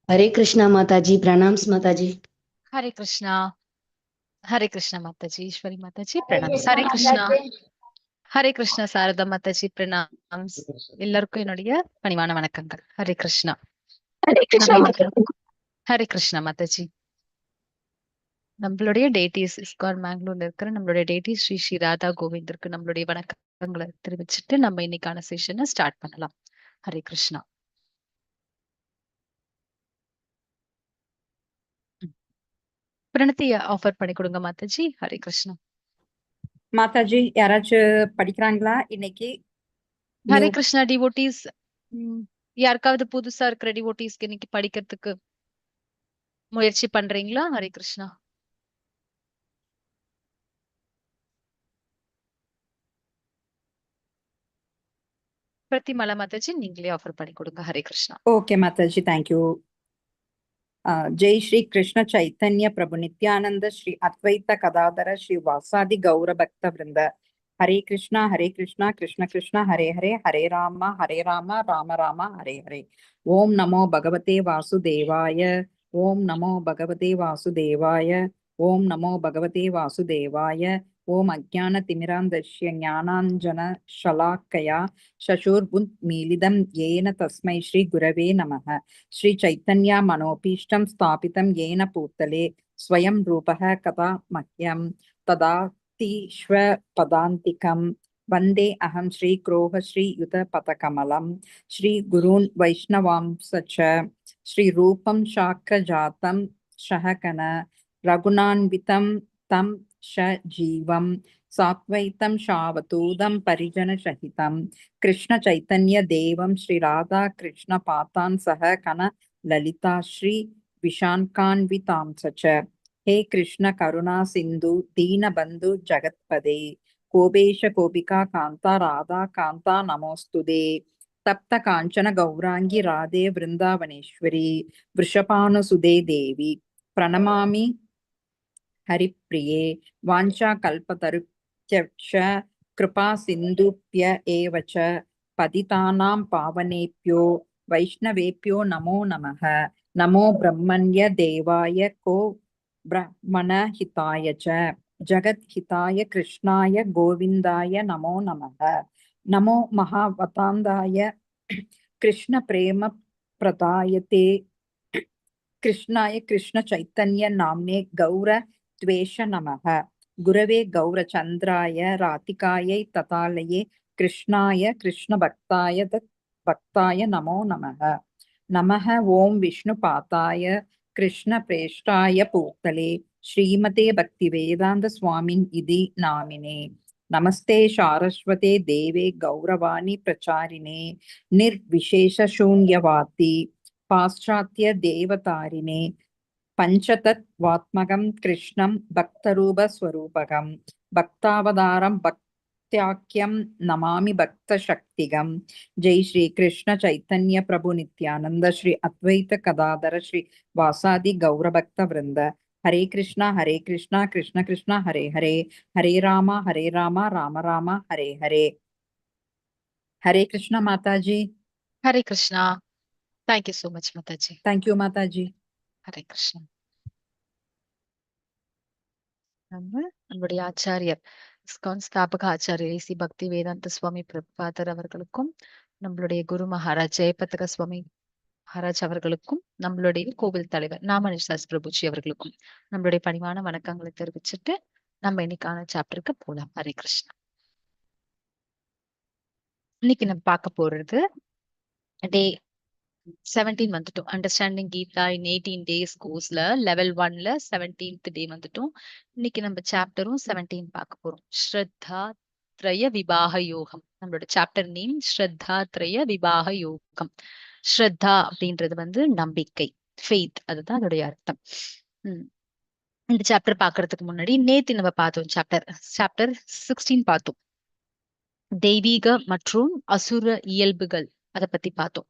हरे कृष्णा माता जी, प्रणाम्स माता जी। हरे कृष्णा हरे कृष्णा माताजी ईश्वरी माताजी हरे பிரணாம்ஸ் कृष्णा ஹரே கிருஷ்ணா माताजी। ஹரே கிருஷ்ணா சாரதா மாதாஜி பிரணாம்ஸ் எல்லாருக்கும் என்னுடைய பணிவான வணக்கங்கள். ஹரே கிருஷ்ணா. हरे कृष्णा நம்ம இன்னைக்கு माताजी। ஹரே கிருஷ்ணா மாதாஜி. நம்மளுடைய டேட்டிஸ் இஸ்கான் மேங்களூர்ல இருக்கிற நம்மளுடைய டேட்டிஸ் ஸ்ரீ ஸ்ரீ ராதா கோவிந்தருக்கு நம்மளுடைய வணக்கங்களை தெரிவிச்சுட்டு நம்ம இன்னைக்கான செஷனை ஸ்டார்ட் பண்ணலாம். ஹரே கிருஷ்ணா. பிரணத்திய ஆஃபர் பண்ணி கொடுங்க மாதாஜி. ஹரே கிருஷ்ணா. மாதாஜி யாராச்சும் படிக்கிறாங்களா இன்னைக்கு? Hare new Krishna devotees. யாருக்காவது புதுசா இருக்கிற டிவோட்டீஸ்க்கு இன்னைக்கு படிக்கிறதுக்கு முயற்சி பண்றீங்களா? ஹரே கிருஷ்ணா. பிரதிமலா மாதாஜி நீங்களே ஆஃபர் பண்ணி கொடுங்க. ஹரே கிருஷ்ணா. Okay Mataji, thank you. ஜெய் ஸ்ரீ கிருஷ்ண சைத்தன்ய பிரபு நித்யானந்த ஸ்ரீ அத்வைத்த கதாதர ஸ்ரீ வாசாதி கௌர பக்த விருந்த. ஹரே கிருஷ்ணா கிருஷ்ண கிருஷ்ண ஹரே ஹரே, ஹரே ராம ராம ராம ஹரே ஹரே. ஓம் நமோ பகவதே வாசுதேவாய. ஓம் நமோ பகவதே வாசுதேவாய. ஓம் நமோ பகவதே வாசுதேவாய. ஓம் அஜ்ஞான திமிராந்தஸ்ய ஞானாஞ்சன ஷலாக்கயா சசூர்புன்மீலிதம் ஏன தஸ்மை ஸ்ரீ குரவே நமः. श्री चैतन्य मनोपीष्टं स्थापितं येन भूतले स्वयं रूपः कदा मह्यं तदातिश्वपदान्तिकं वन्दे अहं श्रीक्रोह श्रीयुतपथकमलं श्रीगुरून् वैष्णवांश्च श्रीरूपं शाक्रजातं सहगण रघुनान्वितं तं सजीवं सात्वैतं सावधूतं परिजनसहितं कृष्ण चैतन्य देवं श्री राधा कृष्ण पातान् सह कन ललिता श्री विशान्कान्वितांश्च। हे कृष्ण करुणा सिंधु दीनबंधु जगत्पदे गोपेश गोपिका कांता राधा कांता नमोस्तुते। तप्त कांचन गौरांगी राधे वृंदावनेश्वरी वृषभानुसुते देवी प्रणमामि हरिप्रिये। वाञ्छा कल्पतरुभ्यश्च कृपा सिन्धुभ्य एव च पतितानां पावनेभ्यो वैष्णवेभ्यो नमो नमः। नमो ब्रह्मण्य देवाय को ब्रह्मणहिताय च जगद्हिताय कृष्णाय गोविन्दाय नमो नमः। नमो महावतान्दाय कृष्ण प्रेम प्रदायते कृष्णाय कृष्ण चैतन्य नाम्ने गौर द्वेष नमः। गुरवे गौरचन्द्राय राधिकायै ततालये कृष्णाय कृष्ण भक्ताय नमो नमः। नमः ओं विष्णुपादाय कृष्ण प्रेष्ठाय भूतले श्रीमते भक्तिवेदांत स्वामिन् इति नामिने। नमस्ते सारस्वते देवे गौरवाणी प्रचारिणे निर्विशेष शून्यवादी पाश्चात्य देवतारिणे पंचतत्वात्मकं कृष्णं भक्तरूपस्वरूपकं भक्तावतारं भक्त्याख्यं नमामि भक्तशक्तिगं। जय श्री कृष्ण चैतन्य प्रभु नित्यानंद श्री अद्वैत गदाधर श्री वासादि गौरभक्त वृंद। हरे कृष्णा कृष्ण कृष्ण हरे हरे, हरे राम राम राम हरे हरे. हरे कृष्णा माताजी. Hare Krishna. Thank you so much Mataji. Thank you माताजी. ஹரே கிருஷ்ணா. நம்மளுடைய ஆச்சாரியர் இஸ்கான் ஸ்தாபக ஆச்சாரியர் ஏசி பக்தி வேதாந்த சுவாமி பிரபாதர் அவர்களுக்கும் நம்மளுடைய குரு மகாராஜ் ஜெயபத்ர சுவாமி மகாராஜ் அவர்களுக்கும் நம்மளுடைய கோவில் தலைவர் நாமனிஷாஸ் பிரபுஜி அவர்களுக்கும் நம்மளுடைய பணிவான வணக்கங்களை தெரிவிச்சுட்டு நம்ம இன்னைக்கான சாப்டருக்கு போலாம். ஹரே கிருஷ்ணா. இன்னைக்கு நம்ம பார்க்க போறது டே 17 வந்துட்டோம். அண்டர்ஸ்டாண்டிங் கீதா இன் 18 டேஸ் கோர்ஸ்ல லெவல் 1ல 17th டே வந்துட்டோம். இன்னைக்கு நம்ம சாப்டரும் 17 பார்க்க போறோம். ஸ்ரத்தா த்ரய விபாக யோகம். நம்மளோட சாப்டர் நேம் ஸ்ரத்தா த்ரய விபாக யோகம். ஸ்ரத்தா அப்படின்றது வந்து நம்பிக்கை, ஃபெய்த், அதுதான் அதோடைய அர்த்தம். இந்த சாப்டர் பாக்குறதுக்கு முன்னாடி நேத்து நம்ம பார்த்தோம் சாப்டர் 16 பார்த்தோம். தெய்வீக மற்றும் அசுர இயல்புகள் அதை பத்தி பார்த்தோம்.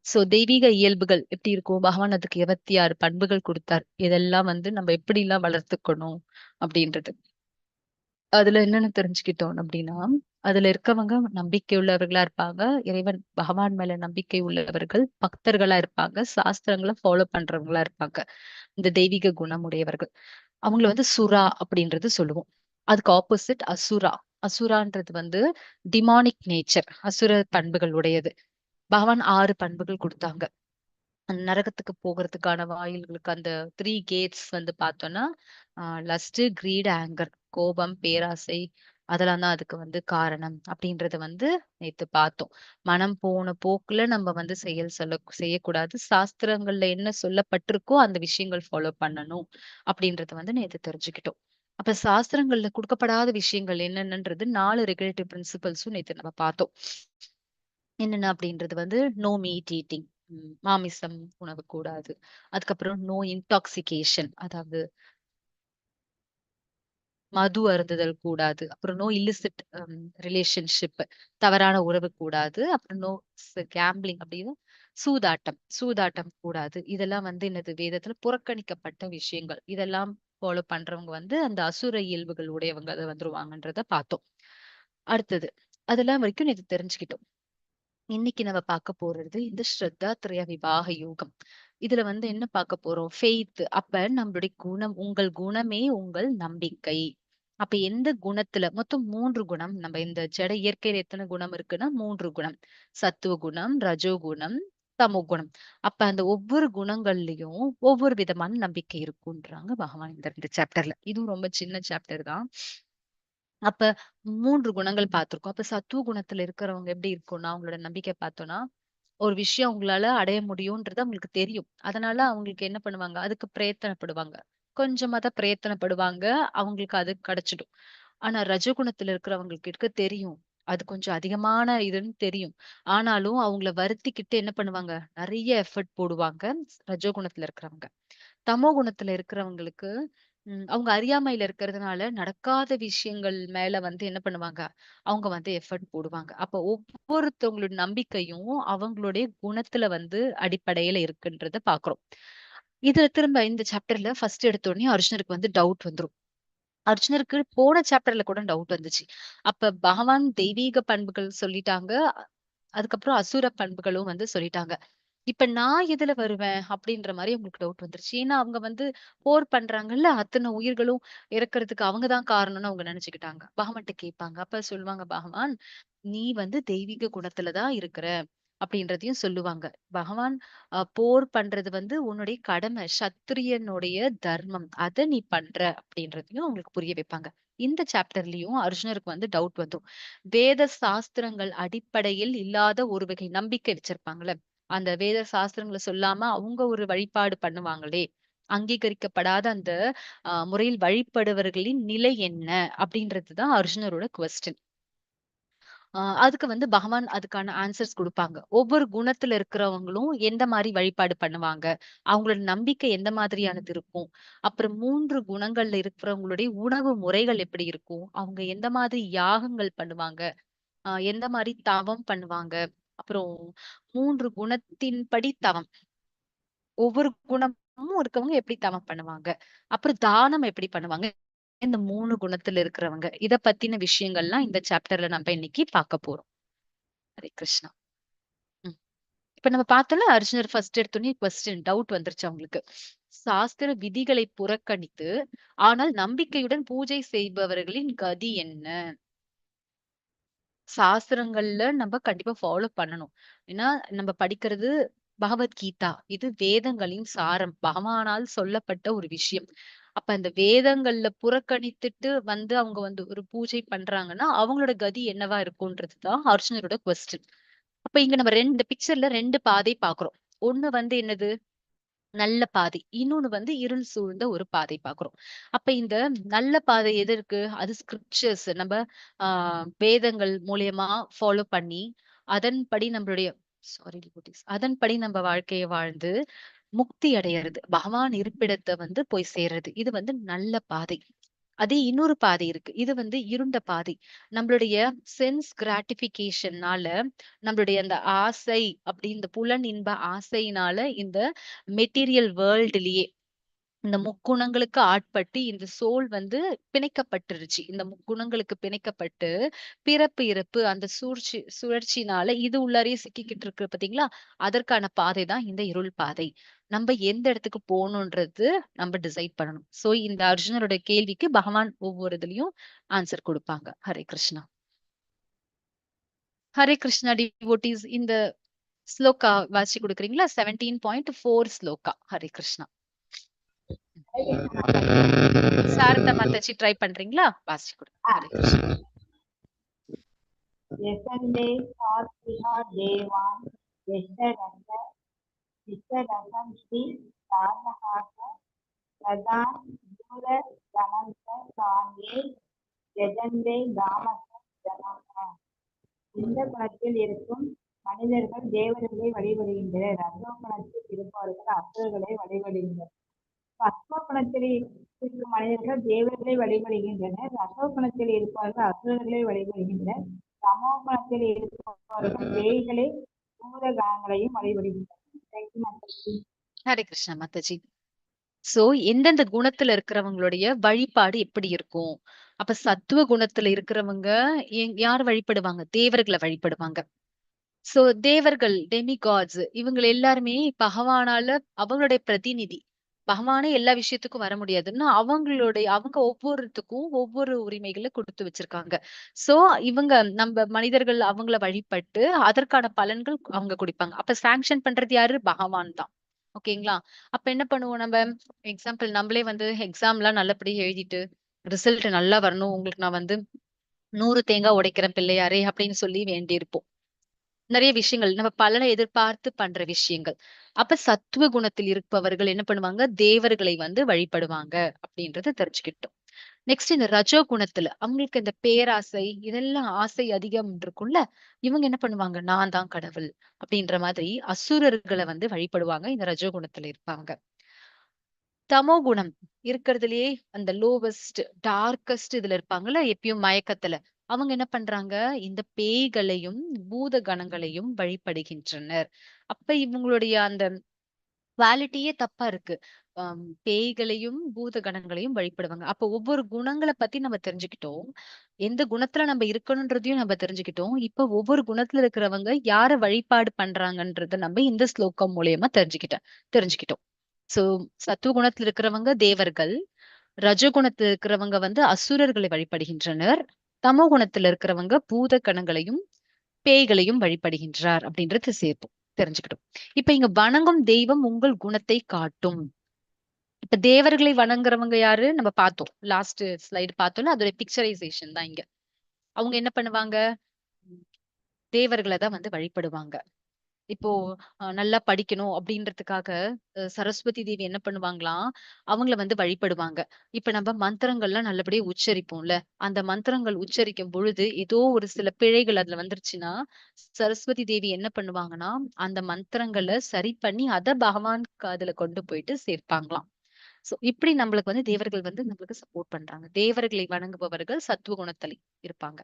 சோ தெய்வீக இயல்புகள் எப்படி இருக்கும், பகவான் அதுக்கு 26 பண்புகள் கொடுத்தார். இதெல்லாம் வந்து நம்ம எப்படி எல்லாம் வளர்த்துக்கணும் அப்படின்றது. அதுல என்னென்ன தெரிஞ்சுக்கிட்டோம் அப்படின்னா, அதுல இருக்கவங்க நம்பிக்கை உள்ளவர்களா இருப்பாங்க. இறைவன் பகவான் மேல நம்பிக்கை உள்ளவர்கள், பக்தர்களா இருப்பாங்க. சாஸ்திரங்கள ஃபாலோ பண்றவங்களா இருப்பாங்க. இந்த தெய்வீக குணம் உடையவர்கள். அவங்கள வந்து சுரா அப்படின்றது சொல்லுவோம். அதுக்கு ஆப்போசிட் அசுரா. அசுரான்றது வந்து டிமானிக் நேச்சர். அசுர பண்புகள் உடையது. பகவான் 6 பண்புகள் குடுத்தாங்க. அந்த நரகத்துக்கு போகறதுக்கான வாயில்களுக்கு அந்த 3 கேட்ஸ் வந்து பார்த்தோம்னா, லஸ்ட், கிரீட், ஆங்கர். கோபம், பேராசை அதெல்லாம் தான் அதுக்கு வந்து காரணம் அப்படின்றத வந்து நேத்து பார்த்தோம். மனம் போன போக்குல நம்ம வந்து செய்யக்கூடாது. சாஸ்திரங்கள்ல என்ன சொல்லப்பட்டிருக்கோ அந்த விஷயங்கள் ஃபாலோ பண்ணணும் அப்படின்றத வந்து நேத்து தெரிஞ்சுக்கிட்டோம். அப்ப சாஸ்திரங்கள்ல குடுக்கப்படாத விஷயங்கள் என்னென்னன்றது 4 ரெகுலேட்டிவ் பிரின்சிபல்ஸும் நேத்து நம்ம பார்த்தோம். என்னென்ன அப்படின்றது வந்து நோ மீட் ஈட்டிங். மாமிசம் உணவு கூடாது. அதுக்கப்புறம் நோ இன்டாக்சிகேஷன் அதாவது மது அருந்துதல் கூடாது. அப்புறம் நோ இல்லிசிட் ரிலேஷன்ஷிப் தவறான உறவு கூடாது. அப்புறம் நோ கேம்பிளிங் அப்படின்னு சூதாட்டம். சூதாட்டம் கூடாது. இதெல்லாம் வந்து என்னது வேதத்துல புறக்கணிக்கப்பட்ட விஷயங்கள். இதெல்லாம் ஃபாலோ பண்றவங்க வந்து அந்த அசுர இயல்புகள் உடையவங்க அத வந்துருவாங்கன்றத பார்த்தோம். அடுத்தது அதெல்லாம் வரைக்கும் நேத்து தெரிஞ்சுக்கிட்டோம். இன்னைக்கு நம்ம பார்க்க போறது இந்த ஸ்ரத்தாத்ரய விவாக யோகம். இதுல வந்து என்ன பார்க்க போறோம்? ஃபெய்த். அப்ப நம்மளுடைய குணம், உங்கள் குணமே உங்கள் நம்பிக்கை. அப்ப எந்த குணத்துல மொத்தம் 3 குணம். நம்ம இந்த ஜட இயற்கையில எத்தன குணம் இருக்குன்னா 3 குணம். சத்துவ குணம், ரஜோ குணம், தமோ குணம். அப்ப அந்த ஒவ்வொரு குணங்கள்லயும் ஒவ்வொரு விதமான நம்பிக்கை இருக்குன்றாங்க பகவான் இந்த சாப்டர்ல. இதுவும் ரொம்ப சின்ன சாப்டர் தான். அப்ப 3 குணங்கள் பார்த்திருக்கோம். அப்ப சத்துவ குணத்துல இருக்கிறவங்க எப்படி இருக்கும்னா, அவங்களோட நம்பிக்கை பார்த்தோம்னா, ஒரு விஷயம் அவங்களால அடைய முடியும்ன்றது அவங்களுக்கு தெரியும். அதனால அவங்களுக்கு என்ன பண்ணுவாங்க, அதுக்கு பிரயத்தனப்படுவாங்க. கொஞ்சமா தான் பிரயத்தனப்படுவாங்க. அவங்களுக்கு அது கிடைச்சிடும். ஆனா ரஜகுணத்துல இருக்கிறவங்களுக்கு இருக்க தெரியும். அது கொஞ்சம் அதிகமான இதுன்னு தெரியும். ஆனாலும் அவங்கள வருத்திக்கிட்டு என்ன பண்ணுவாங்க, நெறைய எஃபர்ட் போடுவாங்க. ரஜோகுணத்துல இருக்கிறவங்க. தமோ குணத்துல இருக்கிறவங்களுக்கு அவங்க அறியாமையில இருக்கிறதுனால நடக்காத விஷயங்கள் மேல வந்து என்ன பண்ணுவாங்க, அவங்க வந்து எஃபர்ட் போடுவாங்க. அப்ப ஒவ்வொருத்தவங்களோட நம்பிக்கையும் அவங்களுடைய குணத்துல வந்து அடிப்படையில இருக்குன்றத பார்க்கிறோம். இதுல திரும்ப இந்த சாப்டர்ல ஃபர்ஸ்ட் எடுத்த உடனே அர்ஜுனருக்கு வந்து டவுட் வந்துரும். அர்ஜுனருக்கு போன சாப்டர்ல கூட டவுட் வந்துச்சு. அப்ப பகவான் தெய்வீக பண்புகள் சொல்லிட்டாங்க. அதுக்கப்புறம் அசுர பண்புகளும் வந்து சொல்லிட்டாங்க. இப்ப நான் எதுல வருவேன்? அப்படின்ற மாரி அவங்களுக்கு டவுட் வந்துருச்சு. ஏன்னா அவங்க வந்து போர் பண்றாங்கல்ல, அத்தன உயிர்களும் இறக்கறதுக்கு அவங்க தான் காரணம்னு அவங்க நெனச்சுக்கிட்டாங்க. பகவான்ட்ட கேட்பாங்க. அப்ப சொல்லுவாங்க பகவான், "நீ வந்து தெய்வீக குணத்துல தான் இருக்கிற." அப்படின்றதையும் சொல்லுவாங்க. பகவான் போர் பண்றது வந்து உன்னுடைய கடமை. சத்திரியனுடைய தர்மம். அத நீ பண்ற அப்படின்றதையும் அவங்களுக்கு புரிய வைப்பாங்க. இந்த சாப்டர்லயும் அர்ஜுனருக்கு வந்து டவுட் வந்துரும். வேத சாஸ்திரங்கள் அடிப்படையில் இல்லாத ஒரு வகை நம்பிக்கை வச்சிருப்பாங்கல்ல. அந்த வேத சாஸ்திரங்கள சொல்லாம அவங்க ஒரு வழிபாடு பண்ணுவாங்களே! அங்கீகரிக்கப்படாத அந்த முறையில் வழிபடுபவர்களின் நிலை என்ன? அப்படின்றது தான் அர்ஜுனரோட கொஸ்டின். அதுக்கு வந்து பகவான் அதுக்கான ஆன்சர்ஸ் குடுப்பாங்க. ஒவ்வொரு குணத்துல இருக்கிறவங்களும் எந்த மாரி வழிபாடு பண்ணுவாங்க? அவங்களோட நம்பிக்கை எந்த மாதிரியானது இருக்கும்? அப்புறம் 3 குணங்கள்ல இருக்கிறவங்களுடைய உணவு முறைகள் எப்படி இருக்கும்? அவங்க எந்த மாதிரி யாகங்கள் பண்ணுவாங்க? எந்த மாரி தவம் பண்ணுவாங்க? அப்புறம் 3 குணத்தின்படி தவம். ஒவ்வொரு குணமும் இருக்கவங்க எப்படி தவம் பண்ணுவாங்க? அப்புறம் தானம் எப்படி பண்ணுவாங்க? இந்த 3 குணத்துல இருக்கிறவங்க. இத பத்தின விஷயங்கள்லாம் இந்த சாப்டர்ல நம்ம இன்னைக்கு பார்க்க போறோம். ஹரே கிருஷ்ணா. ம். இப்ப நம்ம பார்த்தோம்ல அர்ஜுனர் ஃபர்ஸ்ட் எடுத்தோனே கொஸ்டின் டவுட் வந்துருச்சு அவங்களுக்கு. சாஸ்திர விதிகளை புறக்கணித்து, ஆனால் நம்பிக்கையுடன் பூஜை செய்பவர்களின் கதி என்ன? சாஸ்திரங்கள்ல நம்ம கண்டிப்பா ஃபாலோ பண்ணணும். ஏன்னா, நம்ம படிக்கிறது பகவத்கீதா. இது வேதங்களின் சாரம். பகவானால் சொல்லப்பட்ட ஒரு விஷயம். அப்ப அந்த வேதங்கள்ல புறக்கணித்துட்டு வந்து அவங்க வந்து ஒரு பூஜை பண்றாங்கன்னா, அவங்களோட கதி என்னவா இருக்கும்ன்றது தான் அர்ஜுனரோட கொஸ்டின். அப்ப இங்க நம்ம 2 பிக்சர்ல 2 பாதை பார்க்கிறோம். ஒண்ணு வந்து என்னது? நல்ல பாதை. இன்னொன்னு வந்து இருள் சூழ்ந்த ஒரு பாதை பார்க்கிறோம். அப்ப இந்த நல்ல பாதை எது இருக்கு? அது ஸ்கிரிப்சர்ஸ். நம்ப ஆ வேதங்கள் மூலியமா ஃபாலோ பண்ணி, அதன்படி நம்மளுடைய சாரி டிவோட்டீஸ். அதன்படி நம்ம வாழ்க்கைய வாழ்ந்து, முக்தி அடையறது. பகவான் இருப்பிடத்த வந்து போய் சேர்றது. இது வந்து நல்ல பாதை. அதே இன்னொரு பாதை இருக்கு. இது வந்து இருண்ட பாதை. நம்மளுடைய சென்ஸ் கிராட்டிஃபிகேஷன்னால நம்மளுடைய அந்த இந்த புலன் இன்ப ஆசையினால இந்த மெட்டீரியல் வேர்ல்டுலயே இந்த முக்குணங்களுக்கு ஆட்பட்டு இந்த சோல் வந்து பிணைக்கப்பட்டுருச்சு. இந்த முக்குணங்களுக்கு பிணைக்கப்பட்டு பிறப்பு இறப்பு அந்த சுழற்சினால இது உள்ளாரே சிக்கிக்கிட்டு இருக்கு பாத்தீங்களா? அதற்கான பாதை தான் இந்த இருள் பாதை. நம்ம எந்த இடத்துக்கு போகணும்ன்றது நம்ம டிசைட் பண்ணணும். சோ இந்த அர்ஜுனரோட கேள்விக்கு பகவான் ஒவ்வொரு இதுலயும் ஆன்சர் கொடுப்பாங்க. ஹரே கிருஷ்ணா. ஹரே கிருஷ்ணா டிவோட்டீஸ், இந்த ஸ்லோகா வாசி கொடுக்குறீங்களா? 17.4 ஸ்லோகா. ஹரே கிருஷ்ணா. சாரதா மாதாஜி ட்ரை பண்றீங்களா? வாசி கொடுங்க. ஹரே கிருஷ்ணா. यशन्ते सात्विका देवान् यशरसंसि तानहास प्रदान् दूरगणन्त साङ्गे यजन्ते தாமச ஜனக. இந்த குணத்தில் இருக்கும் மனிதர்கள் தேவர்களை வழிபடுகின்றனர். ரஜோ குணத்தில் இருப்பவர்கள் அசுரர்களை வழிபடுகின்றனர். பத்ம குணத்தில் இருக்கும் மனிதர்கள் தேவர்களை வழிபடுகின்றனர். ரசோ குணத்தில் இருப்பவர்கள் அசுரர்களை வழிபடுகின்றனர். தமோ குணத்தில் இருப்பவர்கள் பேய்களை பூதகணங்களையும் வழிபடுகின்றனர். ஹரே கிருஷ்ணா மாதாஜி. சோ எந்தெந்த குணத்துல இருக்கிறவங்களுடைய வழிபாடு எப்படி இருக்கும்? அப்ப சத்துவ குணத்துல இருக்கிறவங்க யார் வழிபடுவாங்க? தேவர்களை வழிபடுவாங்க. சோ தேவர்கள், டெமிகாட்ஸ், இவங்க எல்லாருமே பகவானால அவங்களுடைய பிரதிநிதி. பகவானே எல்லா விஷயத்துக்கும் வர முடியாதுன்னா அவங்க ஒவ்வொருத்துக்கும் ஒவ்வொரு உரிமைகளை கொடுத்து வச்சிருக்காங்க. சோ இவங்க நம்ம மனிதர்கள் அவங்கள வழிபட்டு அதற்கான பலன்கள் அவங்க குடிப்பாங்க. அப்ப சாங்ஷன் பண்றது யாரு? பகவான் தான். ஓகேங்களா? அப்ப என்ன பண்ணுவோம் நம்ம? எக்ஸாம்பிள் நம்மளே வந்து எக்ஸாம்லாம் நல்லபடியா எழுதிட்டு ரிசல்ட் நல்லா வரணும், உங்களுக்கு நான் வந்து 100 தேங்காய் உடைக்கிறேன் பிள்ளையாரே அப்படின்னு சொல்லி வேண்டியிருப்போம். நிறைய விஷயங்கள் நம்ம பலனை எதிர்பார்த்து பண்ற விஷயங்கள். அப்ப சத்துவ குணத்தில் இருப்பவர்கள் என்ன பண்ணுவாங்க? தேவர்களை வந்து வழிபடுவாங்க அப்படின்றத தெரிஞ்சுக்கிட்டோம். நெக்ஸ்ட் இந்த ரஜோ குணத்துல அவங்களுக்கு இந்த பேராசை இதெல்லாம் ஆசை அதிகம் இருக்கும்ல, இவங்க என்ன பண்ணுவாங்க? நான் தான் கடவுள் அப்படின்ற மாதிரி அசுரர்களை வந்து வழிபடுவாங்க. இந்த ரஜோ குணத்துல இருப்பாங்க. தமோ குணம் இருக்கிறதுலயே அந்த லோவஸ்ட் டார்க்கஸ்ட் இதுல இருப்பாங்கல்ல, எப்பயும் மயக்கத்துல அவங்க என்ன பண்றாங்க? இந்த பேய்களையும் பூத கணங்களையும் வழிபடுகின்றனர். அப்ப இவங்களுடைய அந்த குவாலிட்டியே தப்பா இருக்கு. பேய்களையும் பூத கணங்களையும் வழிபடுவாங்க. அப்ப ஒவ்வொரு குணங்களை பத்தி நம்ம தெரிஞ்சுக்கிட்டோம். எந்த குணத்துல நம்ம இருக்கணும்ன்றதையும் நம்ம தெரிஞ்சுக்கிட்டோம். இப்ப ஒவ்வொரு குணத்துல இருக்கிறவங்க யார வழிபாடு பண்றாங்கன்றத நம்ம இந்த ஸ்லோகம் மூலியமா தெரிஞ்சுக்கிட்டோம். சோ சத்துவ குணத்துல இருக்கிறவங்க தேவர்கள், ரஜகுணத்துல இருக்கிறவங்க வந்து அசுரர்களை வழிபடுகின்றனர். தமோ குணத்துல இருக்கிறவங்க பூத கணங்களையும் பேய்களையும் வழிபடுகின்றார் அப்படின்றது சேர்ப்போம், தெரிஞ்சுக்கிட்டோம். இப்ப இங்க வணங்கும் தெய்வம் உங்கள் குணத்தை காட்டும். இப்ப தேவர்களை வணங்குறவங்க யாரு? நம்ம பார்த்தோம். லாஸ்ட் ஸ்லைடு பார்த்தோம்ல, அதோட பிக்சரைசேஷன் தான் இங்க. அவங்க என்ன பண்ணுவாங்க? தேவர்களை தான் வந்து வழிபடுவாங்க. இப்போ நல்லா படிக்கணும் அப்படின்றதுக்காக சரஸ்வதி தேவி என்ன பண்ணுவாங்களாம்? அவங்கள வந்து வழிபடுவாங்க. இப்ப நம்ம மந்திரங்கள்லாம் நல்லபடியா உச்சரிப்போம்ல, அந்த மந்திரங்கள் உச்சரிக்கும் பொழுது ஏதோ ஒரு சில பிழைகள் அதுல வந்துருச்சுன்னா, சரஸ்வதி தேவி என்ன பண்ணுவாங்கன்னா, அந்த மந்திரங்களை சரி பண்ணி அத பகவான் காதுல கொண்டு போயிட்டு சேர்ப்பாங்களாம். சோ இப்படி நம்மளுக்கு வந்து தேவர்கள் வந்து நம்மளுக்கு சப்போர்ட் பண்றாங்க. தேவர்களை வணங்குபவர்கள் சத்துவ குணத்தில் இருப்பாங்க.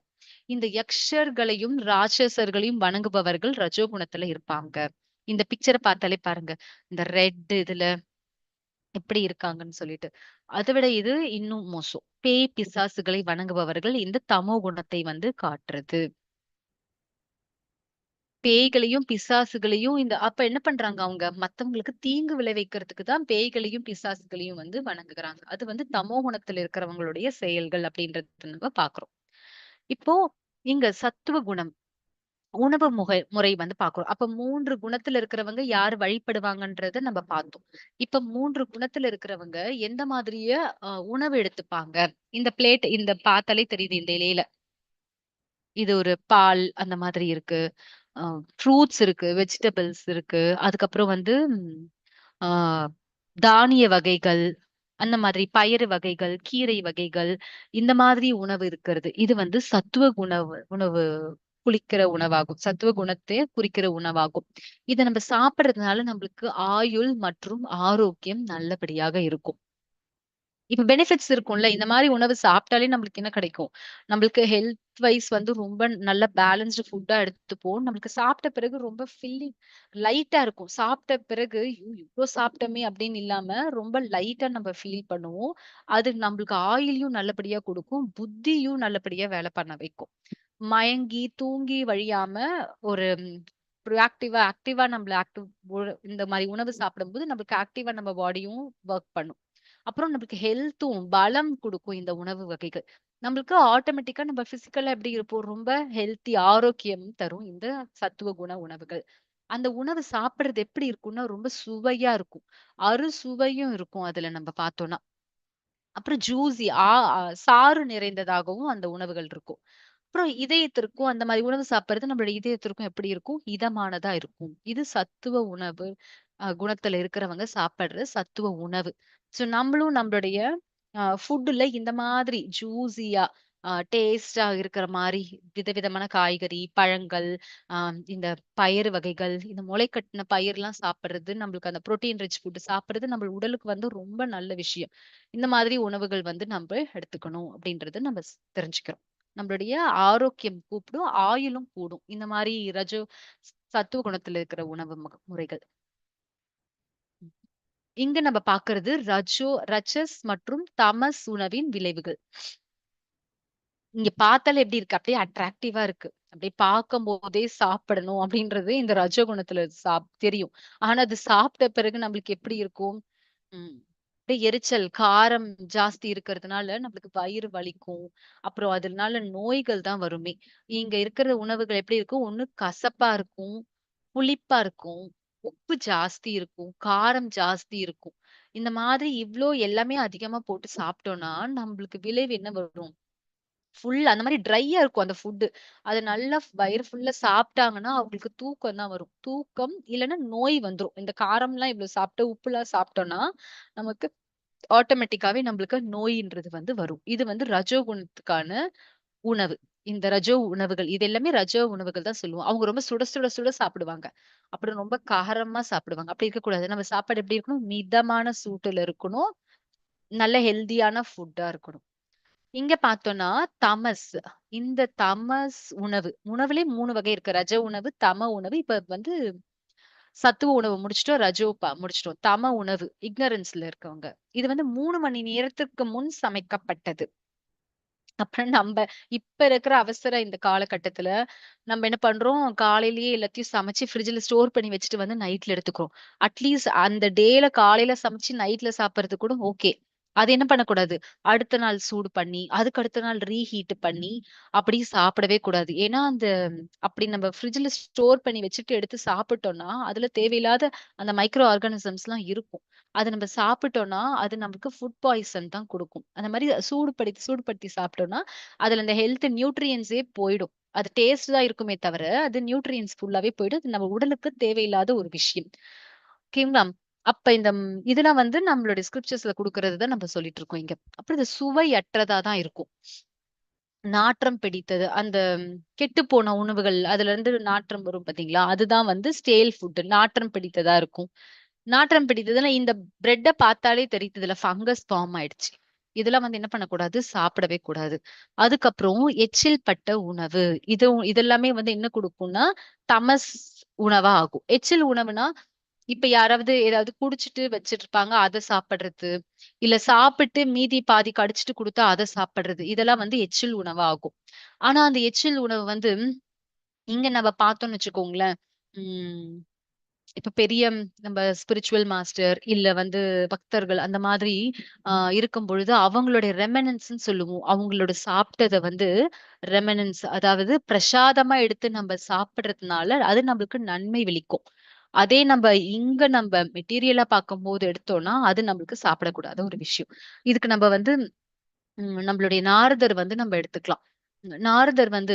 இந்த யக்ஷர்களையும் ராட்சசர்களையும் வணங்குபவர்கள் ரஜோ குணத்துல இருப்பாங்க. இந்த பிக்சரை பார்த்தாலே பாருங்க, இந்த ரெட் இதுல எப்படி இருக்காங்கன்னு சொல்லிட்டு. அதை விட இது இன்னும் மோசம். பேய் பிசாசுகளை வணங்குபவர்கள் இந்த தமோ குணத்தை வந்து காட்டுறது. பேய்களையும் பிசாசுகளையும் அப்ப என்ன பண்றாங்க? அவங்க மத்தவங்களுக்கு தீங்கு விளைவிக்கிறதுக்கு தான் பேய்களையும் பிசாசுகளையும் வந்து வணங்குறாங்க. அது வந்து தமோ குணத்துல இருக்கிறவங்களுடைய செயல்கள் அப்படின்றத நம்ம பாக்குறோம். இப்போ இங்க சத்துவ குணம் உணவு முறை வந்து பாக்குறோம். அப்ப 3 குணத்துல இருக்கிறவங்க யாரு வழிபடுவாங்கன்றத நம்ம பார்த்தோம். இப்ப 3 குணத்துல இருக்கிறவங்க எந்த மாதிரிய உணவு எடுத்துப்பாங்க? இந்த பிளேட் இந்த பார்த்தாலே தெரியுது இந்த இலையில. இது ஒரு பால் அந்த மாதிரி இருக்கு. ஃப்ரூட்ஸ் இருக்கு, வெஜிடபிள்ஸ் இருக்கு. அதுக்கப்புறம் வந்து ஆ தானிய வகைகள், அந்த மாதிரி பயறு வகைகள், கீரை வகைகள், இந்த மாதிரி உணவு இருக்கிறது. இது வந்து சத்துவ உணவு குளிக்கிற உணவாகும். சத்துவ குணத்தை குறிக்கிற உணவாகும். இத நம்ம சாப்பிடுறதுனால நம்மளுக்கு ஆயுள் மற்றும் ஆரோக்கியம் நல்லபடியாக இருக்கும். இப்ப பெனிஃபிட்ஸ் இருக்கும்ல. இந்த மாரி உணவு சாப்பிட்டாலே நம்மளுக்கு என்ன கிடைக்கும்? நம்மளுக்கு ஹெல்த் வைஸ் வந்து ரொம்ப நல்ல பேலன்ஸ்டு ஃபுட்டா எடுத்துப்போம். நம்மளுக்கு சாப்பிட்ட பிறகு ரொம்ப ஃபில்லிங் லைட்டா இருக்கும். சாப்பிட்ட பிறகு இவ்ளோ சாப்பிட்டோமே அப்படின்னு இல்லாம, ரொம்ப லைட்டா நம்ம ஃபீல் பண்ணுவோம். அது நம்மளுக்கு ஆயிலயும் நல்லபடியா குடுக்கும். புத்தியும் நல்லபடியா வேலை பண்ண வைக்கும். மயங்கி, தூங்கி வழியாம ஒரு ஆக்டிவா நம்மள இந்த மாரி உணவு சாப்பிடும்போது நம்மளுக்கு ஆக்டிவா நம்ம பாடியும் வொர்க் பண்ணும். அப்புறம் நம்மளுக்கு ஹெல்த்தும் பலம் குடுக்கும் இந்த உணவு வகைகள். நம்மளுக்கு ஆட்டோமேட்டிக்கா நம்ம பிசிக்கலா எப்படி இருப்போம்? ரொம்ப ஹெல்த்தி ஆரோக்கியம் தரும் இந்த சத்துவ குண உணவுகள். அந்த உணவு சாப்பிடுறது எப்படி இருக்கும்னா, ரொம்ப சுவையா இருக்கும். அறுசுவையும் இருக்கும் அதுல நம்ம பார்த்தோம்னா. அப்புறம் ஜூஸி சாறு நிறைந்ததாகவும் அந்த உணவுகள் இருக்கும். அப்புறம் இதயத்திற்கும் அந்த மாரி உணவு சாப்பிடுறது நம்மளுடைய இதயத்திற்கும் எப்படி இருக்கும்? இதமானதா இருக்கும். இது சத்துவ உணவு குணத்துல இருக்கிறவங்க சாப்பிடுற சத்துவ உணவு. ஸோ நம்மளும் நம்மளுடைய ஃபுட்டுல இந்த மாதிரி ஜூஸியா டேஸ்ட்டா இருக்கிற மாரி விதவிதமான காய்கறி, பழங்கள், இந்த பயறு வகைகள், இந்த முளைக்கட்டின பயிர்லாம் சாப்பிடுறது, நம்மளுக்கு அந்த புரோட்டீன் ரிச் ஃபுட் சாப்பிடுறது நம்ம உடலுக்கு வந்து ரொம்ப நல்ல விஷயம். இந்த மாதிரி உணவுகள் வந்து நம்ப எடுத்துக்கணும் அப்படின்றத நம்ம தெரிஞ்சுக்கிறோம். நம்மளுடைய ஆரோக்கியம் கூப்பிடும், ஆயுளும் கூடும். இந்த மாரி சத்துவ குணத்துல இருக்கிற உணவு முறைகள். ம். இங்க நம்ம பார்க்கிறது ரஜஸ் மற்றும் தமஸ் உணவின் விளைவுகள். இங்க பார்த்தாலே எப்படி இருக்கு? அப்படியே அட்ராக்டிவா இருக்கு. அப்படியே பார்க்கும்போதே சாப்பிடணும் அப்படின்றது இந்த ரஜோகுணத்துல தெரியும். ஆனா அது சாப்பிட்ட பிறகு நம்மளுக்கு எப்படி இருக்கும்? ம். அப்படியே எரிச்சல், காரம் ஜாஸ்தி இருக்கிறதுனால நம்மளுக்கு வயிறு வலிக்கும். அப்புறம் அதனால நோய்கள் தான் வருமே. இங்க இருக்கிற உணவுகள் எப்படி இருக்கும்? ஒண்ணு கசப்பா இருக்கும், புளிப்பா இருக்கும், உப்பு ஜாஸ்தி இருக்கும், காரம் ஜாஸ்தி இருக்கும். இந்த மாதிரி இவ்ளோ எல்லாமே அதிகமா போட்டு சாப்பிட்டோம்னா, நம்மளுக்கு விளைவு என்ன வரும்? அந்த மாரி ட்ரையா இருக்கும் அந்த ஃபுட்டு. அது நல்லா வயிறு ஃபுல்லா சாப்பிட்டாங்கன்னா, அவங்களுக்கு தூக்கம் தான் வரும். தூக்கம் இல்லன்னா நோய் வந்துரும். இந்த காரம்லாம் இவ்ளோ சாப்பிட்டு, உப்புலாம் சாப்பிட்டோம்னா, நமக்கு ஆட்டோமேட்டிக்காவே நம்மளுக்கு நோயின்றது வந்து வரும். இது வந்து ரஜோ குணத்துக்கான உணவு. இந்த ரஜோ உணவுகள். இது எல்லாமே ரஜோ உணவுகள் தான் சொல்லுவோம். அவங்க ரொம்ப சுட சுட சுட சாப்பிடுவாங்க. அப்புறம் ரொம்ப காரமா சாப்பிடுவாங்க. அப்படி இருக்கக்கூடாது. நம்ம சாப்பாடு எப்படி இருக்கணும்? மிதமான சூட்டுல இருக்கணும். நல்ல ஹெல்தியான ஃபுட்டா இருக்கணும். இங்க பார்த்தோம்னா, தமஸ். இந்த தமஸ் உணவு. உணவுலயே 3 வகை இருக்கு. ரஜ உணவு, தம உணவு. இப்ப வந்து சத்துவ உணவு முடிச்சுட்டோம். முடிச்சுட்டோம். தம உணவு. இக்னரன்ஸ்ல இருக்கவங்க. இது வந்து 3 மணி நேரத்துக்கு முன் சமைக்கப்பட்டது. அப்புறம் இப்ப இருக்கிற அவசர இந்த காலகட்டத்துல, நம்ம என்ன பண்றோம், காலையிலேயே எல்லாத்தையும் சமைச்சு ஃப்ரிட்ஜ்ல ஸ்டோர் பண்ணி வச்சுட்டு வந்து நைட்ல எடுத்துக்கிறோம். அட்லீஸ்ட் அந்த டேல காலையில சமைச்சு நைட்ல சாப்பிடுறது கூட ஓகே. அது என்ன பண்ணக்கூடாது, அடுத்த நாள் சூடு பண்ணி, அதுக்கு அடுத்த நாள் ரீஹீட் பண்ணி, அப்படி சாப்பிடவே கூடாது. ஏன்னா, அப்படி நம்ம ஃப்ரிட்ஜ்ல ஸ்டோர் பண்ணி வச்சுட்டு எடுத்து சாப்பிட்டோம்னா, அதுல தேவையில்லாத அந்த மைக்ரோ ஆர்கானிசம்ஸ்லாம் இருக்கும். அத நம்ம சாப்பிட்டோம்னா, அது நமக்கு ஃபுட் பாய்சன் தான் குடுக்கும். அந்த மாரி சூடுபடுத்தி சாப்பிட்டோம்னா, அதுல அந்த ஹெல்த் நியூட்ரியன்ட்ஸே போயிடும். அது டேஸ்ட் தான் இருக்குமே தவிர, அது நியூட்ரியன்ட்ஸ் ஃபுல்லாவே போயிடும். அது நம்ம உடலுக்கு தேவையில்லாத ஒரு விஷயம். ஓகேங்களா? அப்ப இதெல்லாம் வந்து நம்மளுடைய ஸ்கிரிப்சர்ஸ்ல குடுக்குறது தான் நம்ம சொல்லிட்டு இருக்கோம் இங்க. அப்புறம் இது சுவையற்றதா தான் இருக்கும். நாற்றம் பிடித்தது. கெட்டுப்போன உணவுகள் அதுலருந்து நாற்றம் வரும் பார்த்தீங்களா? அதுதான் வந்து ஸ்டேல் ஃபுட். நாற்றம் பிடித்ததா இருக்கும். நாற்றம் பிடித்ததுன்னா இந்த பிரெட்ட பார்த்தாலே தெரியுது. இதுல ஃபங்கஸ் ஃபார்ம் ஆயிடுச்சு. இதெல்லாம் வந்து என்ன பண்ணக்கூடாது? சாப்பிடவே கூடாது. அதுக்கப்புறம் எச்சில் பட்ட உணவு. இதெல்லாமே வந்து என்ன குடுக்கும்னா, தமஸ் உணவா ஆகும். எச்சில் உணவுனா, இப்ப யாராவது ஏதாவது குடிச்சிட்டு வச்சிருப்பாங்க. அத சாப்பிடுறது. இல்ல சாப்பிட்டு மீதி பாதி கடிச்சிட்டு குடுத்தா அத சாப்பிடுறது. இதெல்லாம் வந்து எச்சில் உணவா ஆகும். ஆனா அந்த எச்சில் உணவு வந்து இங்க நம்ம பார்த்தோம்னு வச்சுக்கோங்களேன். ம். இப்ப பெரிய நம்ம ஸ்பிரிச்சுவல் மாஸ்டர் இல்ல வந்து பக்தர்கள் அந்த மாதிரி இருக்கும் பொழுது அவங்களுடைய ரெமினன்ஸ்ன்னு சொல்லுவோம். அவங்களோட சாப்பிட்டத வந்து அதாவது பிரசாதமா எடுத்து நம்ம சாப்பிடுறதுனால அது நம்மளுக்கு நன்மை விளிக்கும். அதே நம்ம மெட்டீரியலா பார்க்கும்போது எடுத்தோம்னா, அது நம்மளுக்கு சாப்பிடக்கூடாத ஒரு விஷயம். இதுக்கு நம்ம வந்து நம்மளுடைய நாரதர் வந்து நம்ம எடுத்துக்கலாம். நாரதர் வந்து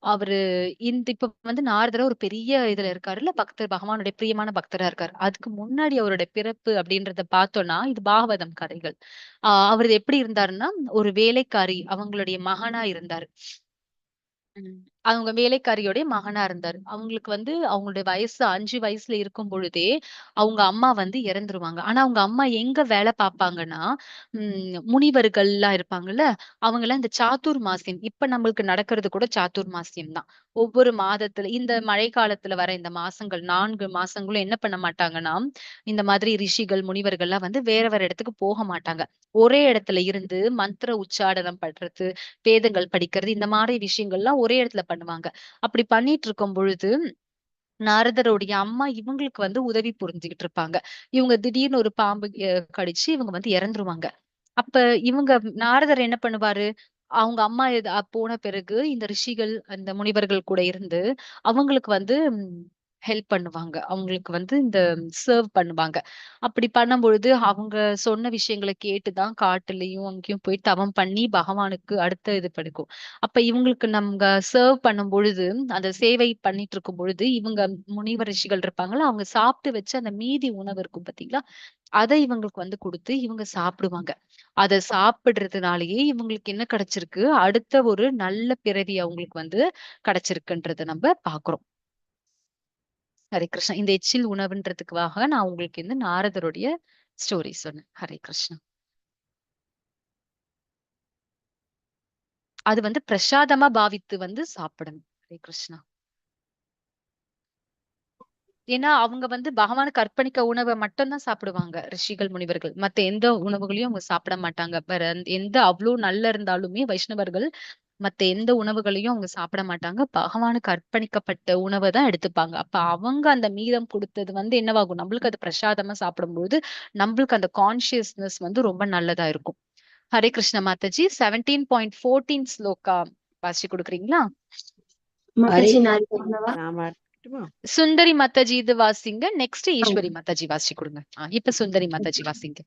அவரு இப்ப வந்து நாரதர் ஒரு பெரிய இதுல இருக்காருல்ல, பகவானுடைய பிரியமான பக்தரா இருக்காரு. அதுக்கு முன்னாடி அவருடைய பிறப்பு அப்படின்றத பார்த்தோம்னா, இது பாகவதம் கதைகள். அவரு எப்படி இருந்தாருன்னா, ஒரு வேலைக்காரி அவங்களுடைய மகனா இருந்தாரு. ம். அவங்க வேலைக்காரியோட மகனா இருந்தாரு. அவங்களுக்கு வந்து அவங்களுடைய வயசு 5 வயசுல இருக்கும் பொழுதே அவங்க அம்மா வந்து இறந்துருவாங்க. ஆனா அவங்க அம்மா எங்க வேலை பார்ப்பாங்கன்னா, முனிவர்கள்லாம் இருப்பாங்கல்ல, அவங்கலாம் இந்த சாத்துர் மாசியம் இப்ப நம்மளுக்கு நடக்கிறது கூட சாத்துர் மாசியம் தான். ஒவ்வொரு மாதத்துல இந்த மழை காலத்துல வர இந்த மாசங்கள் 4 மாசங்களும் என்ன பண்ண மாட்டாங்கன்னா, இந்த மாதிரி ரிஷிகள், முனிவர்கள்லாம் வந்து வேற வேற இடத்துக்கு போக மாட்டாங்க. ஒரே இடத்துல இருந்து மந்திர உச்சாடனம் பண்றது, வேதங்கள் படிக்கிறது இந்த மாரி விஷயங்கள்லாம் ஒரே இடத்துல பண்ணுவாங்க. அப்படி பண்ணிட்டு இருக்கும் பொழுது நாரதருடைய அம்மா இவங்களுக்கு வந்து உதவி புரிஞ்சுகிட்டு இருப்பாங்க. இவங்க திடீர்னு ஒரு பாம்பு கடிச்சு இவங்க வந்து இறந்துருவாங்க. அப்ப இவங்க நாரதர் என்ன பண்ணுவாரு? அவங்க அம்மா போன பிறகு இந்த ரிஷிகள், அந்த முனிவர்கள் கூட இருந்து அவங்களுக்கு வந்து ஹெல்ப் பண்ணுவாங்க. அவங்களுக்கு வந்து இந்த சர்வ் பண்ணுவாங்க. அப்படி பண்ணும்பொழுது அவங்க சொன்ன விஷயங்கள கேட்டு தான் காட்டுலயும், அங்கேயும் போய் தவம் பண்ணி பகவானுக்கு அடுத்த இது படிக்கும். அப்ப இவங்களுக்கு நம்ம சர்வ் பண்ணும்பொழுது, அந்த சேவை பண்ணிட்டு இருக்கும் பொழுது, இவங்க முனிவர் ரிஷிகள் இருப்பாங்கல்ல, அவங்க சாப்பிட்டு வச்ச அந்த மீதி உணவு இருக்கும் பார்த்தீங்களா? அத இவங்களுக்கு வந்து குடுத்து இவங்க சாப்பிடுவாங்க. அத சாப்பிடுறதுனாலயே இவங்களுக்கு என்ன கிடைச்சிருக்கு, அடுத்த ஒரு நல்ல பிறவி அவங்களுக்கு வந்து கிடைச்சிருக்குன்றத நம்ப பார்க்கிறோம். ஹரே கிருஷ்ணா. இந்த எச்சில் உணவுன்றதுக்காக நான் உங்களுக்கு இந்த நாரதருடைய ஸ்டோரி சொன்னேன். ஹரே கிருஷ்ணா. அது வந்து பிரசாதமா பாவித்து வந்து சாப்பிடணும். ஹரே கிருஷ்ணா. ஏன்னா அவங்க வந்து பகவானுக்கு அர்ப்பணிக்க உணவ மட்டும் தான் சாப்பிடுவாங்க. ரிஷிகள், முனிவர்கள். மத்த எந்த உணவுகளையும் அவங்க சாப்பிட மாட்டாங்க. வேற எந்த அவ்ளோ நல்லா இருந்தாலுமே வைஷ்ணவர்கள் மத்த எந்த உணவுகளையும் அவங்க சாப்பிட மாட்டாங்க. பகவானுக்கு அர்ப்பணிக்கப்பட்ட உணவ தான் எடுத்துப்பாங்க. அப்ப அவங்க அந்த மீதம் குடுத்தது வந்து என்னவாகும்? நம்மளுக்கு அது பிரசாதமா சாப்பிடும்போது, நம்மளுக்கு அந்த கான்ஷியஸ்னஸ் வந்து ரொம்ப நல்லதா இருக்கும். ஹரே கிருஷ்ண மாதாஜி 17.14 ஸ்லோகா வாசிச்சு குடுக்குறீங்களா? ஹரே மாதாஜி நான் சொன்னவா? நான் வரட்டுமா? சுந்தரி மாதாஜி இது வாசிங்க. நெக்ஸ்ட் ஈஸ்வரி மாதாஜி வாசிச்சு குடுங்க. இப்ப சுந்தரி மாதாஜி வாசிங்க.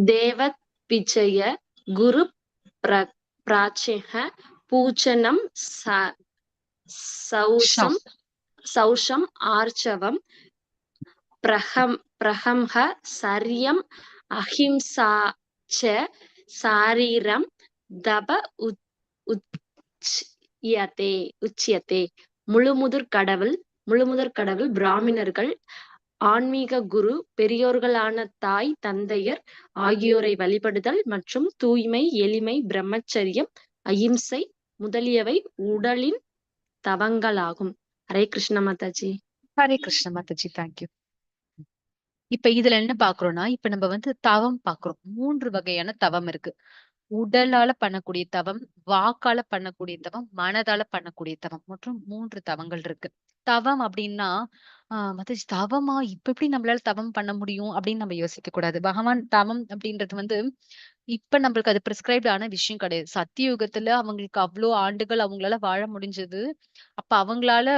தேவத் விஜய குரு பிராச்சேக பூஜனம் சௌசம் சௌஷம் ஆர்ச்சவம் பிரஹம்ஹ சர்யம் அஹிம்சா ச சாரீரம் தப உச்சியதே. முழுமுதற் கடவுள் பிராமணர்கள், ஆன்மீக குரு, பெரியோர்களான தாய் தந்தையர் ஆகியோரை வழிபடுதல் மற்றும் தூய்மை, எளிமை, பிரம்மச்சரியம், அகிம்சை முதலியவை உடலின் தவங்களாகும். ஹரே கிருஷ்ண மாதாஜி. ஹரே கிருஷ்ண மாதாஜி. தேங்க்யூ. இப்ப இதுல என்ன பாக்குறோம்னா, இப்ப நம்ம வந்து தவம் பாக்குறோம். 3 வகையான தவம் இருக்கு. உடலால பண்ணக்கூடிய தவம், வாக்கால பண்ணக்கூடிய தவம், மனதால பண்ணக்கூடிய தவம் மற்றும் 3 தவங்கள் இருக்கு. தவம் அப்படின்னா, மாதாஜி தவமா? இப்ப எப்படி நம்மளால தவம் பண்ண முடியும்? அப்படின்னு நம்ம யோசிக்க கூடாது. பகவான் தவம் அப்படின்றது வந்து, இப்ப நம்மளுக்கு அது பிரிஸ்கிரைப்ட் ஆன விஷயம் கிடையாது. சத்தியுகத்துல அவங்களுக்கு அவ்ளோ ஆண்டுகள் அவங்களால வாழ முடிஞ்சது. அப்ப அவங்களால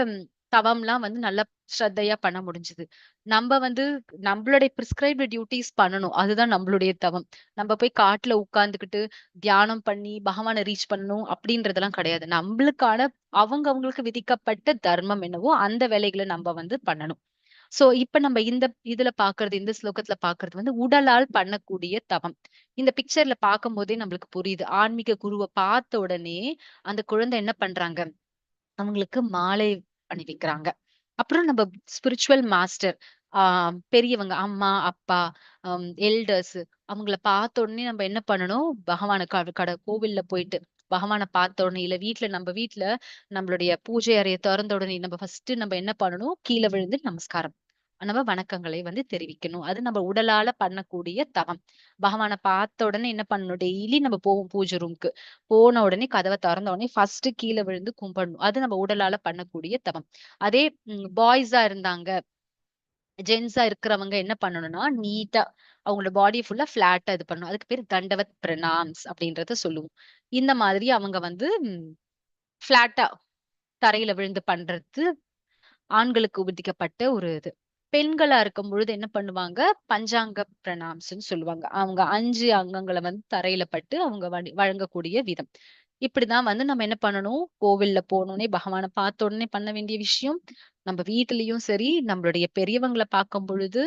தவம்லாம் வந்து நல்லா ஸ்ரத்தையா பண்ண முடிஞ்சது. நம்ப வந்து நம்மளுடைய பிரிஸ்கிரைப்டு டியூட்டீஸ் பண்ணணும். அதுதான் நம்மளுடைய தவம். நம்ம போய் காட்டுல உட்கார்ந்துகிட்டு தியானம் பண்ணி பகவான ரீச் பண்ணணும் அப்படின்றதெல்லாம் கிடையாது. நம்மளுக்கான அவங்களுக்கு விதிக்கப்பட்ட தர்மம் என்னவோ அந்த வேலைகள நம்ம வந்து பண்ணணும். சோ இப்ப நம்ம இதுல பாக்குறது, இந்த ஸ்லோகத்துல பாக்குறது வந்து உடலால் பண்ணக்கூடிய தவம். இந்த பிக்சர்ல பார்க்கும்போதே நம்மளுக்கு புரியுது. ஆன்மீக குருவ பார்த்த உடனே அந்த குழந்தை என்ன பண்றாங்க? அவங்களுக்கு மாலை அணிவிக்கிறாங்க. அப்புறம் நம்ம ஸ்பிரிச்சுவல் மாஸ்டர், ஆ பெரியவங்க அம்மா, அப்பா, எல்டர்ஸ் அவங்கள பார்த்த உடனே நம்ம என்ன பண்ணணும்? பகவான கோவில்ல போயிட்டு பகவான பார்த்த உடனே, இல்ல நம்ம வீட்ல நம்மளுடைய பூஜை அறைய தொறந்த உடனே நம்ம ஃபர்ஸ்ட் நம்ம என்ன பண்ணணும்? கீழ விழுந்து நமஸ்காரம். நம்ம வணக்கங்களை வந்து தெரிவிக்கணும். அது நம்ம உடலால பண்ணக்கூடிய தவம். பகவான பார்த்த உடனே என்ன பண்ணணும்? டெய்லி நம்ம போவோம் பூஜை ரூம்க்கு. போன உடனே கதவ தொறந்த உடனே ஃபர்ஸ்ட் கீழ விழுந்து கும்பிடணும். அது நம்ம உடலால பண்ணக்கூடிய தவம். அதே பாய்ஸா இருந்தாங்க, ஜென்ஸா இருக்கிறவங்க என்ன பண்ணணும்னா, நீட்டா அவங்களோட பாடி ஃபுல்லா ஃபிளாட்டா இது பண்ணணும். அதுக்கு பேரு தண்டவத் பிரணாம்ஸ் அப்படின்றத சொல்லுவோம். இந்த மாதிரி அவங்க வந்து ஃபிளாட்டா தரையில விழுந்து பண்றது ஆண்களுக்கு விதிக்கப்பட்ட ஒரு இது. பெண்களா இருக்கும் பொழுது என்ன பண்ணுவாங்க? பஞ்சாங்க பிரணாம்ஸ்ன்னு சொல்லுவாங்க. அவங்க 5 அங்கங்கள வந்து தரையில பட்டு அவங்க வழங்கக்கூடிய விதம். இப்படிதான் வந்து நம்ம என்ன பண்ணணும்? கோவில்ல போனோனே பகவான பார்த்த உடனே பண்ண வேண்டிய விஷயம். நம்ம வீட்டிலயும் சரி, நம்மளுடைய பெரியவங்கள பார்க்கும் பொழுது,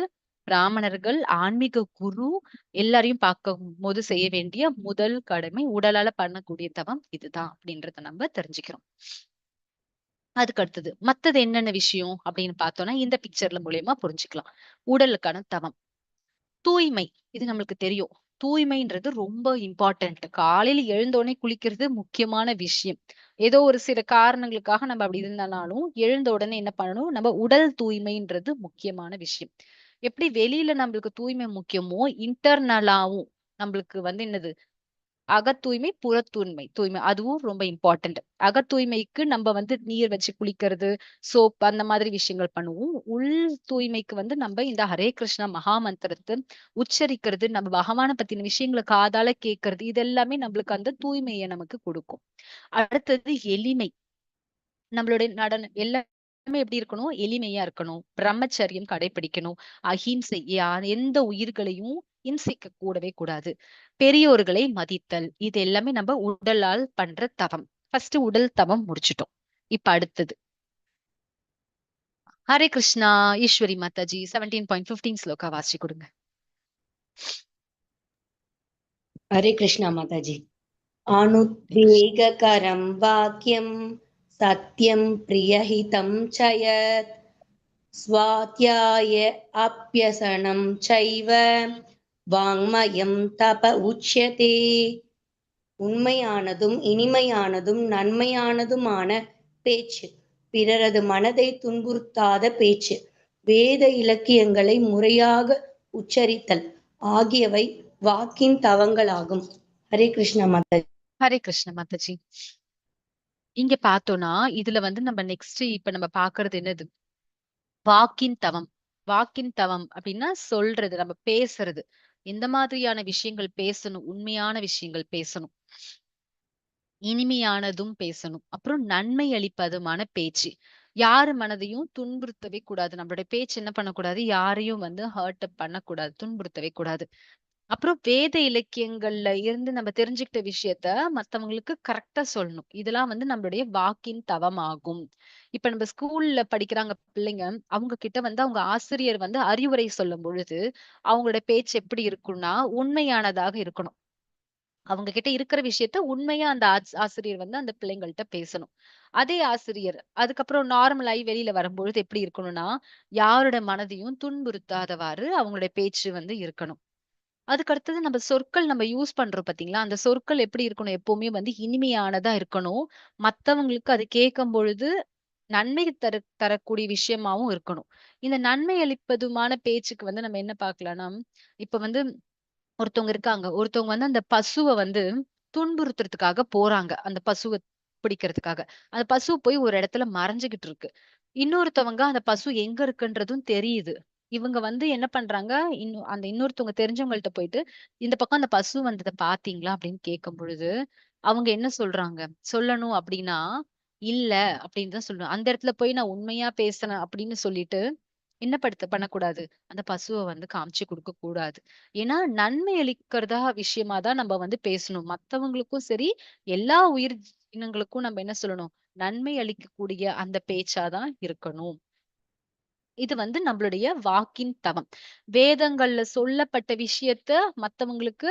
பிராமணர்கள், ஆன்மீக குரு எல்லாரையும் பார்க்கும்போது செய்ய வேண்டிய முதல் கடமை, உடலால பண்ணக்கூடிய தவம் இதுதான் அப்படின்றத நம்ம தெரிஞ்சுக்கிறோம். அதுக்கு அடுத்தது மத்தது என்னென்ன விஷயம் அப்படின்னு பார்த்தோம்னா இந்த பிக்சர்ல மூலியமா புரிஞ்சுக்கலாம். உடலுக்கான தவம். தூய்மை. இது நம்மளுக்கு தெரியும். தூய்மைன்றது ரொம்ப இம்பார்ட்டன்ட். காலையில எழுந்த உடனே குளிக்கிறது முக்கியமான விஷயம். ஏதோ ஒரு சில காரணங்களுக்காக நம்ம அப்படி இருந்தாலும், எழுந்த உடனே என்ன பண்ணணும்? நம்ம உடல் தூய்மைன்றது முக்கியமான விஷயம். எப்படி வெளியில நம்மளுக்கு தூய்மை முக்கியமோ, இன்டர்னலாவும் நம்மளுக்கு வந்து என்னது? அகத்தூய்மை, புறத்தூய்மை அதுவும் ரொம்ப இம்பார்ட்டன்ட். அகத்தூய்மைக்கு நம்ம வந்து நீர் வச்சு குளிக்கிறது, சோப் அந்த மாதிரி விஷயங்கள் பண்ணுவோம். உள் தூய்மைக்கு வந்து நம்ம இந்த ஹரே கிருஷ்ணா மகா மந்திரத்தை உச்சரிக்கிறது, நம்ம பகவான பத்தின விஷயங்கள காதால கேட்கறது, இது எல்லாமே நம்மளுக்கு அந்த தூய்மையை நமக்கு கொடுக்கும். அடுத்தது எளிமை. நம்மளுடைய நடனம் எல்லாமே எப்படி இருக்கணும்? எளிமையா இருக்கணும். பிரம்மச்சரியம் கடைபிடிக்கணும். அஹிம்சை எந்த உயிர்களையும் இம்சிக்க கூடவே கூடாது. பெரியோர்களை மதித்தல். இது எல்லாமே நம்ம உடலால் பண்ற தவம். ஃபர்ஸ்ட் உடல் தவம் முடிச்சிட்டோம். இப்ப அடுத்தது. ஹரே கிருஷ்ணா ஈஸ்வரி மாதாஜி 17.15 ஸ்லோகா வாசி கொடுங்க. हरे कृष्णा माताजी। अनुद्वेगकरं वाक्यं सत्यं प्रियहितं च यत् स्वाध्याय अभ्यसनं चैव वाङ्मयं तप उच्यते। உண்மையானதும் இனிமையானதும் நன்மையானதுமான பேச்சு, பிறரது மனதை துன்புறுத்தாத பேச்சு, வேத இலக்கியங்களை முறையாக உச்சரித்தல் ஆகியவை வாக்கின் தவங்களாகும். ஹரே கிருஷ்ண மாதாஜி. ஹரே கிருஷ்ண மாதாஜி. இங்க பார்த்தோம்னா இதுல வந்து நம்ம நெக்ஸ்ட் இப்ப நம்ம பாக்குறது என்னது? வாக்கின் தவம். வாக்கின் தவம் அப்படின்னா சொல்றது, நம்ம பேசுறது. எந்த மாதிரியான விஷயங்கள் பேசணும்? உண்மையான விஷயங்கள் பேசணும். இனிமையானதும் பேசணும். அப்புறம் நன்மை அளிப்பதுமான பேச்சு. யாரு மனதையும் துன்புறுத்தவே கூடாது. நம்மளுடைய பேச்சு என்ன பண்ணக்கூடாது? யாரையும் வந்து ஹர்ட் பண்ணக்கூடாது. துன்புறுத்தவே கூடாது. அப்புறம் வேத இலக்கியங்கள்ல இருந்து நம்ம தெரிஞ்சுக்கிட்ட விஷயத்த மத்தவங்களுக்கு கரெக்ட்டா சொல்லணும். இதெல்லாம் வந்து நம்மளுடைய வாக்கின் தவமாகும். இப்ப நம்ம ஸ்கூல்ல படிக்கிறாங்க பிள்ளைங்க. அவங்க கிட்ட வந்து அவங்க ஆசிரியர் வந்து அறிவுரை சொல்லும் பொழுது, அவங்களோட பேச்சு எப்படி இருக்கும்னா, உண்மையானதாக இருக்கணும். அவங்க கிட்ட இருக்கிற விஷயத்த உண்மையா அந்த ஆசிரியர் வந்து அந்த பிள்ளைங்கள்ட்ட பேசணும். அதே ஆசிரியர் அதுக்கப்புறம் நார்மல் ஆயி வெளியில வரும்பொழுது எப்படி இருக்கணும்னா, யாரோட மனதையும் துன்புறுத்தாதவாறு அவங்களுடைய பேச்சு வந்து இருக்கணும். அதுக்கு அடுத்தது நம்ம சொற்கள் நம்ம யூஸ் பண்றோம் பாத்தீங்களா? அந்த சொற்கள் எப்படி இருக்கணும்? எப்பவுமே வந்து இனிமையானதா இருக்கணும். மத்தவங்களுக்கு அது கேட்கும் பொழுது நன்மை தரக்கூடிய விஷயமாவும் இருக்கணும். இந்த நன்மை அளிப்பதுமான பேச்சுக்கு வந்து நம்ம என்ன பார்க்கலாம்னா, இப்ப வந்து ஒருத்தவங்க இருக்காங்க. ஒருத்தவங்க வந்து அந்த பசுவ வந்து துன்புறுத்துறதுக்காக போறாங்க. அந்த பசுவ பிடிக்கிறதுக்காக. அந்த பசு போய் ஒரு இடத்துல மறைஞ்சுகிட்டு இருக்கு. இன்னொருத்தவங்க அந்த பசு எங்க இருக்குன்றதும் தெரியுது. இவங்க வந்து என்ன பண்றாங்க, அந்த இன்னொருத்தவங்க தெரிஞ்சவங்கள்ட்ட போயிட்டு, "இந்த பக்கம் அந்த பசு வந்தத பார்த்தீங்களா?" அப்படின்னு கேட்கும் பொழுது, அவங்க என்ன சொல்றாங்க? சொல்லணும் அப்படின்னா, "இல்ல" அப்படின்னு தான் சொல்லணும். அந்த இடத்துல போய் நான் உண்மையா பேசுனேன் அப்படின்னு சொல்லிட்டு, என்ன பண்ணக்கூடாது? அந்த பசுவ வந்து காமிச்சு குடுக்கக் கூடாது. ஏன்னா, நன்மை அளிக்கிறதா விஷயமா தான் நம்ம வந்து பேசணும். மத்தவங்களுக்கும் சரி, எல்லா உயிர் இனங்களுக்கும் நம்ம என்ன சொல்லணும்? நன்மை அளிக்கக்கூடிய அந்த பேச்சா தான் இருக்கணும். இது வந்து நம்மளுடைய வாக்கின் தவம். வேதங்கள்ல சொல்லப்பட்ட விஷயத்த மத்தவங்களுக்கு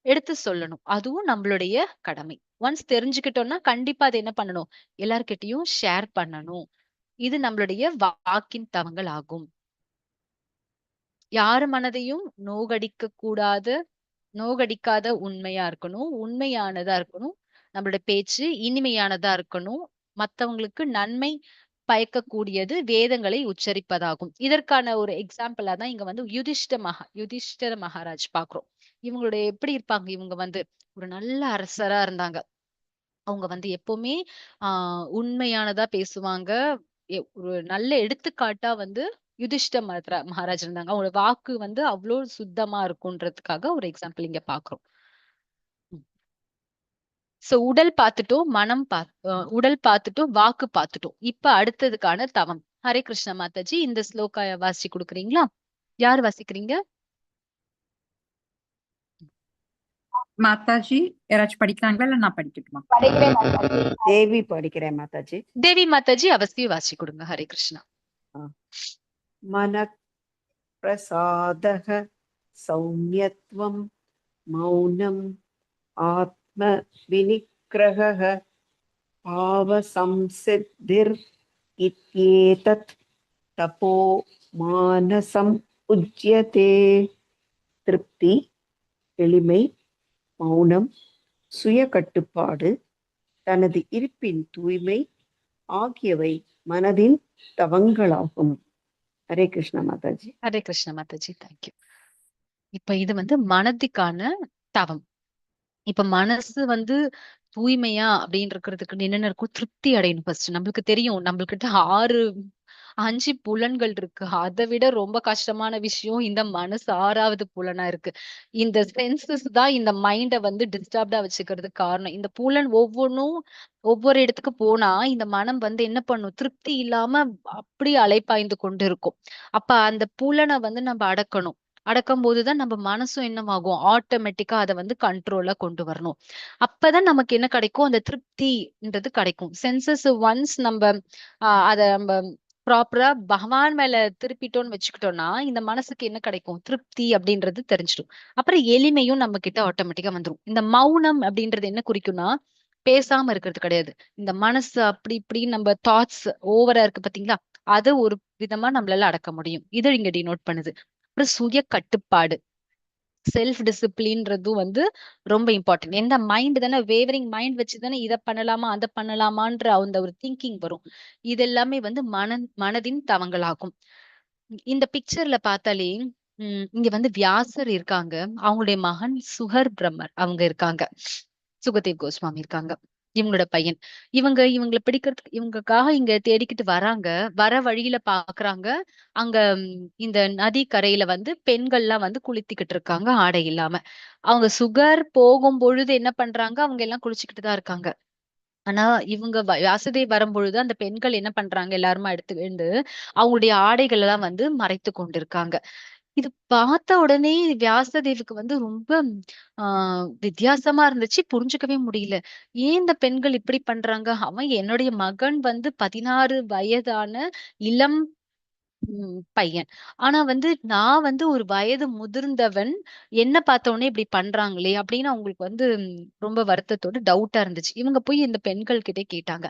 எடுத்து சொல்லணும். அதுவும் நம்மளுடைய கடமை. ஒன்ஸ் தெரிஞ்சுக்கிட்டோம்னா, கண்டிப்பா அத என்ன பண்ணணும்? எல்லார்கிட்டயும் ஷேர் பண்ணணும். இது நம்மளுடைய வாக்கின் தவங்கள் ஆகும். யார் மனதையும் நோகடிக்காத உண்மையா இருக்கணும். உண்மையானதா இருக்கணும். நம்மளோட பேச்சு இனிமையானதா இருக்கணும். மத்தவங்களுக்கு நன்மை பயக்கக்கூடியது வேதங்களை உச்சரிப்பதாகும். இதற்கான ஒரு எக்ஸாம்பிளா தான் இங்க வந்து யுதிஷ்டிர மகாராஜ் பார்க்கிறோம். இவங்களுடைய எப்படி இருப்பாங்க? இவங்க வந்து ஒரு நல்ல அரசரா இருந்தாங்க. அவங்க வந்து எப்பவுமே ஆ உண்மையானதா பேசுவாங்க. ஒரு நல்ல எடுத்துக்காட்டா வந்து மகாராஜ் இருந்தாங்க. அவங்களோட வாக்கு வந்து அவ்ளோ சுத்தமா இருக்குன்றதுக்காக ஒரு எக்ஸாம்பிள் இங்க பார்க்கிறோம். ம். சோ உடல் பார்த்துட்டோம், உடல் பார்த்துட்டோம், வாக்கு பார்த்துட்டோம். இப்ப அடுத்ததுக்கான தவம். ஹரே கிருஷ்ண மாதாஜி இந்த ஸ்லோகா வாசிச்சு குடுக்குறீங்களா? யார் வாசிக்கிறீங்க? மாதாஜி யாராச்சும் படிக்கிறாங்களா இல்ல நான் படிக்கட்டுமா? படிக்கிறேன் மாதாஜி. தேவி படிக்கிறேன் மாதாஜி. தேவி மாதாஜி அவசியம் வாசி கொடுங்க. ஹரே கிருஷ்ணா. மன பிரசாதக சௌமியத்வம் மௌனம் ஆத்ம வினிக்கிரக பாவ சம்சித்திர் इत्येतत् तपो मानसम् उज्यते. திருப்தி, எளிமை, மௌனம், சுய கட்டுப்பாடு, தனது இருப்பின் தூய்மை ஆகியவை மனதின் தவங்களாகும். ஹரே கிருஷ்ண மாதாஜி. ஹரே கிருஷ்ண மாதாஜி, தேங்க்யூ. இப்ப இது வந்து மனதுக்கான தவம். இப்ப மனசு வந்து தூய்மையா அப்படின்னு இருக்கிறதுக்கு என்னென்ன இருக்கும்? திருப்தி அடையணும். ஃபர்ஸ்ட் நம்மளுக்கு தெரியும், நம்மள்கிட்ட 5 புலன்கள் இருக்கு. அதை விட ரொம்ப கஷ்டமான விஷயம் இந்த மனசு 6வது புலனா இருக்கு. இந்த சென்சஸ் தான் இந்த மைண்ட வந்து டிஸ்டர்ப்டா வச்சுக்கிறதுக்கு காரணம். இந்த புலன் ஒவ்வொன்னும் ஒவ்வொரு இடத்துக்கு போனா இந்த மனம் வந்து என்ன பண்ணும்? திருப்தி இல்லாம அப்படி அலைப்பாய்ந்து கொண்டு இருக்கும். அப்ப அந்த புலனை வந்து நம்ம அடக்கணும். அடக்கும் போதுதான் நம்ம மனசும் என்னவாகும்? ஆட்டோமேட்டிக்கா அதை வந்து கண்ட்ரோல்ல கொண்டு வரணும். அப்பதான் நமக்கு என்ன கிடைக்கும்? அந்த திருப்தின்றது கிடைக்கும். சென்சஸ் ஒன்ஸ் நம்ம அத நம்ம ப்ராப்பரா பகவான் மேல திருப்பிட்டோம்னு வச்சுக்கிட்டோம்னா இந்த மனசுக்கு என்ன கிடைக்கும்? திருப்தி அப்படின்றது தெரிஞ்சிடும். அப்புறம் எளிமையும் நம்ம கிட்ட ஆட்டோமேட்டிக்கா வந்துரும். இந்த மௌனம் அப்படின்றது என்ன குறிக்கும்னா, பேசாம இருக்கிறது கிடையாது. இந்த மனசு அப்படி இப்படி நம்ம தாட்ஸ் ஓவரா இருக்கு பாத்தீங்களா? அது ஒரு விதமா நம்மளால அடக்க முடியும். இது இங்க டினோட் பண்ணுது. அப்புறம் சுய கட்டுப்பாடு, செல்ஃப் டிசிப்ளின்றதும் வந்து ரொம்ப இம்பார்ட்டன்ட். எந்த மைண்ட் தானே வேவரிங் மைண்ட் வச்சுதானே இதை பண்ணலாமா அதை பண்ணலாமான்ற அந்த ஒரு திங்கிங் வரும். இது எல்லாமே வந்து மனதின் தவங்களாகும். இந்த பிக்சர்ல பார்த்தாலே இங்க வந்து வியாசர் இருக்காங்க. அவங்களுடைய மகன் சுகர் பிரம்மர் அவங்க இருக்காங்க. சுகதேவ் கோஸ்வாமி இருக்காங்க. இவங்களோட பையன். இவங்களை பிடிக்கிறதுக்கு இவங்களுக்காக இங்க தேடிக்கிட்டு வராங்க. வர வழியில பாக்குறாங்க. அங்க இந்த நதி கரையில வந்து பெண்கள்லாம் வந்து குளித்துக்கிட்டு இருக்காங்க ஆடை இல்லாம. அவங்க சுகர் போகும் பொழுது என்ன பண்றாங்க? அவங்க எல்லாம் குளிச்சுக்கிட்டு தான் இருக்காங்க. ஆனா இவங்க வியாசதேவ் வரும்பொழுது அந்த பெண்கள் என்ன பண்றாங்க? எல்லாருமா எடுத்துக்கிண்டு அவங்களுடைய ஆடைகள் எல்லாம் வந்து மறைத்து கொண்டிருக்காங்க. இது பார்த்த உடனே வியாசதேவுக்கு வந்து ரொம்ப வித்தியாசமா இருந்துச்சு. புரிஞ்சுக்கவே முடியல. ஏன் இந்த பெண்கள் இப்படி பண்றாங்க? அவன் என்னுடைய மகன் வந்து 16 வயதான இளம் பையன். ஆனா வந்து நான் வந்து ஒரு வயது முதிர்ந்தவன். என்ன பார்த்த உடனே இப்படி பண்றாங்களே அப்படின்னு அவங்களுக்கு வந்து ரொம்ப வருத்தத்தோட டவுட்டா இருந்துச்சு. இவங்க போய் இந்த பெண்கள் கிட்டே கேட்டாங்க.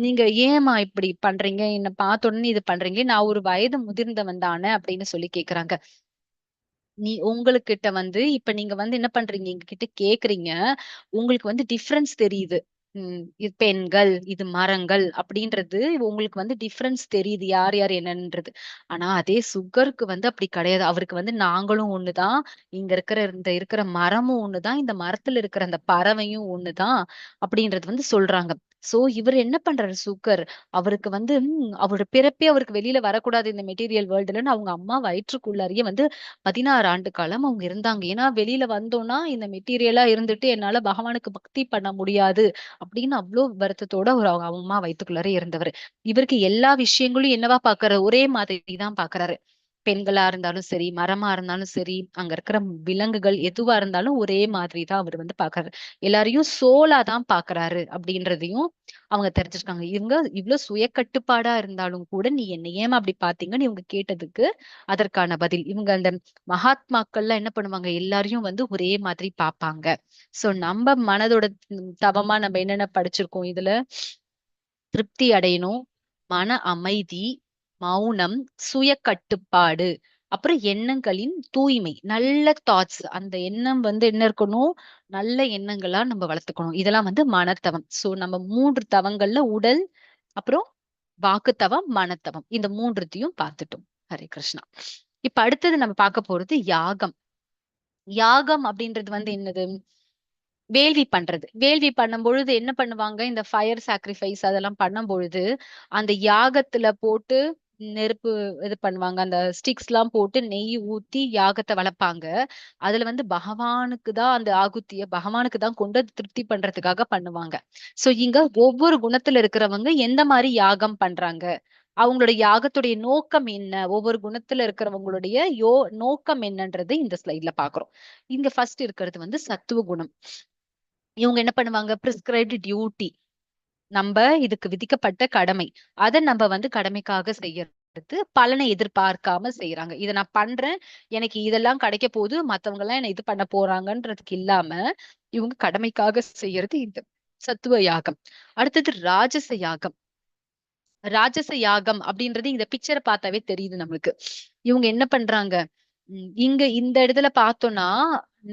நீங்க ஏம்மா இப்படி பண்றீங்க? என்ன பார்த்த உடனே இது பண்றீங்க? நான் ஒரு வயது முதிர்ந்தவன் தானே அப்படின்னு சொல்லி கேக்குறாங்க. உங்களுக்கிட்ட வந்து இப்ப நீங்க வந்து என்ன பண்றீங்க? எங்ககிட்ட கேக்குறீங்க. உங்களுக்கு வந்து டிஃபரன்ஸ் தெரியுது. இது பெண்கள், இது மரங்கள் அப்படின்றது உங்களுக்கு வந்து டிஃபரன்ஸ் தெரியுது. யார் யார் என்னன்றது. ஆனா அதே சுகருக்கு வந்து அப்படி கிடையாது. அவருக்கு வந்து நாங்களும் ஒண்ணுதான். இங்க இருக்கிற மரமும் ஒண்ணுதான். இந்த மரத்துல இருக்கிற அந்த பறவையும் ஒண்ணுதான் அப்படின்றது வந்து சொல்றாங்க. சோ இவர் என்ன பண்றாரு சுகர்? அவருக்கு வந்து அவரோட பிறப்பே அவருக்கு வெளியில வரக்கூடாது இந்த மெட்டீரியல் வேர்ல்டுலன்னு அவங்க அம்மா வயிற்றுக்குள்ளாரியே வந்து 16 ஆண்டு காலம் அவங்க இருந்தாங்க. ஏன்னா வெளியில வந்தோம்னா இந்த மெட்டீரியலா இருந்துட்டு என்னால பகவானுக்கு பக்தி பண்ண முடியாது அப்படின்னு அவ்வளவு வருத்தத்தோட அவங்க அம்மா வயித்துக்குள்ளாரே இருந்தவர். இவருக்கு எல்லா விஷயங்களும் என்னவா பாக்குறாரு? ஒரே மாதிரி தான் பாக்குறாரு. பெண்களா இருந்தாலும் சரி, மரமா இருந்தாலும் சரி, அங்க இருக்கிற விலங்குகள் எதுவா இருந்தாலும் ஒரே மாதிரி தான் அவர் வந்து பாக்குறாரு. எல்லாரையும் சோலா தான் பாக்குறாரு அப்படின்றதையும் அவங்க தெரிஞ்சிருக்காங்க. இவங்க இவ்வளவு சுய கட்டுப்பாடா இருந்தாலும் கூட நீ என்ன ஏமா அப்படி பாத்தீங்கன்னு இவங்க கேட்டதுக்கு அதற்கான பதில். இவங்க அந்த மகாத்மாக்கள்லாம் என்ன பண்ணுவாங்க? எல்லாரையும் வந்து ஒரே மாதிரி பாப்பாங்க. சோ நம்ம மனதோட தவமா நம்ம என்னென்ன படிச்சிருக்கோம் இதுல? திருப்தி அடையணும், மன அமைதி, மௌனம், சுய கட்டுப்பாடு, அப்புறம் எண்ணங்களின் தூய்மை, நல்ல தாட்ஸ். அந்த எண்ணம் வந்து என்ன இருக்கணும்? நல்ல எண்ணங்களா நம்ம வளர்த்துக்கணும். இதெல்லாம் வந்து மனத்தவம். சோ நம்ம 3 தவங்கள்ல உடல், அப்புறம் வாக்குத்தவம், மனத்தவம். இந்த 3த்தையும் பார்த்துட்டோம். ஹரே கிருஷ்ணா. இப்ப அடுத்தது நம்ம பார்க்க போறது யாகம். யாகம் அப்படின்றது வந்து என்னது? வேள்வி பண்றது. வேள்வி பண்ணும் பொழுது என்ன பண்ணுவாங்க? இந்த ஃபயர் சாக்ரிஃபைஸ் அதெல்லாம் பண்ணும் பொழுது, அந்த யாகத்துல போட்டு நெருப்பு இது பண்ணுவாங்க. அந்த ஸ்டிக்ஸ் எல்லாம் போட்டு நெய் ஊத்தி யாகத்தை வளர்ப்பாங்க. அதுல வந்து பகவானுக்கு தான் கொண்டு திருப்தி பண்றதுக்காக பண்ணுவாங்க. சோ இங்க ஒவ்வொரு குணத்துல இருக்கிறவங்க எந்த மாதிரி யாகம் பண்றாங்க? அவங்களோட யாகத்துடைய நோக்கம் என்ன? ஒவ்வொரு குணத்துல இருக்கிறவங்களுடைய நோக்கம் என்னன்றது இந்த ஸ்லைட்ல பாக்குறோம். இங்க ஃபர்ஸ்ட் இருக்கிறது வந்து சத்துவ குணம். இவங்க என்ன பண்ணுவாங்க? Prescribed duty. நம்ம இதுக்கு விதிக்கப்பட்ட கடமை. அத நம்ம வந்து கடமைக்காக செய்யறது. பலனை எதிர்பார்க்காம செய்யறாங்க. இத நான் பண்றேன். எனக்கு இதெல்லாம் கிடைக்க போகுது. மத்தவங்க எல்லாம் என்ன இது பண்ண போறாங்கன்றதுக்கு இல்லாம, இவங்க கடமைக்காக செய்யறது இந்த சத்துவ யாகம். அடுத்தது ராஜச யாகம். ராஜச யாகம் அப்படின்றது இந்த பிக்சரை பார்த்தாவே தெரியுது நம்மளுக்கு. இவங்க என்ன பண்றாங்க, இங்க இந்த இடத்துல பார்த்தோம்னா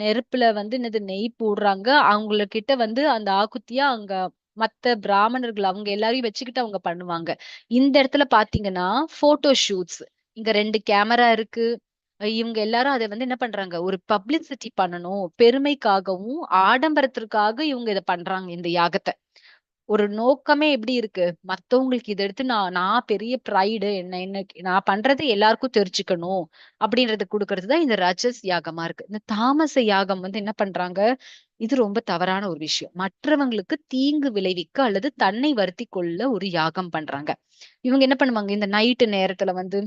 நெருப்புல வந்து என்னது நெய் போடுறாங்க. அவங்ககிட்ட வந்து அந்த ஆக்குத்தியா அங்க மத்த பிராமணர்கள் அவங்க எல்லாரையும் வச்சுக்கிட்டு அவங்க பண்ணுவாங்க. இந்த இடத்துல பாத்தீங்கன்னா போட்டோ ஷூட்ஸ். இங்க 2 கேமரா இருக்கு. இவங்க எல்லாரும் அத வந்து என்ன பண்றாங்க, ஒரு பப்ளிசிட்டி பண்ணணும், பெருமைக்காகவும், ஆடம்பரத்திற்காக இவங்க இத பண்றாங்க இந்த யாகத்த. ஒரு நோக்கமே எப்படி இருக்கு? மத்தவங்களுக்கு இத எடுத்து நான் நான் பெரிய பிரைடு என்ன என்ன நான் பண்றது எல்லாருக்கும் தெரிஞ்சுக்கணும் அப்படின்றத குடுக்கறது தான் இந்த ரஜஸ் யாகமா இருக்கு. இந்த தாமச யாகம் வந்து என்ன பண்றாங்க? இது ரொம்ப தவறான ஒரு விஷயம். மற்றவங்களுக்கு தீங்கு விளைவிக்க அல்லது தன்னை வருத்திக் கொள்ள ஒரு யாகம் பண்றாங்க. இவங்க என்ன பண்ணுவாங்க? இந்த நைட்டு நேரத்துல வந்து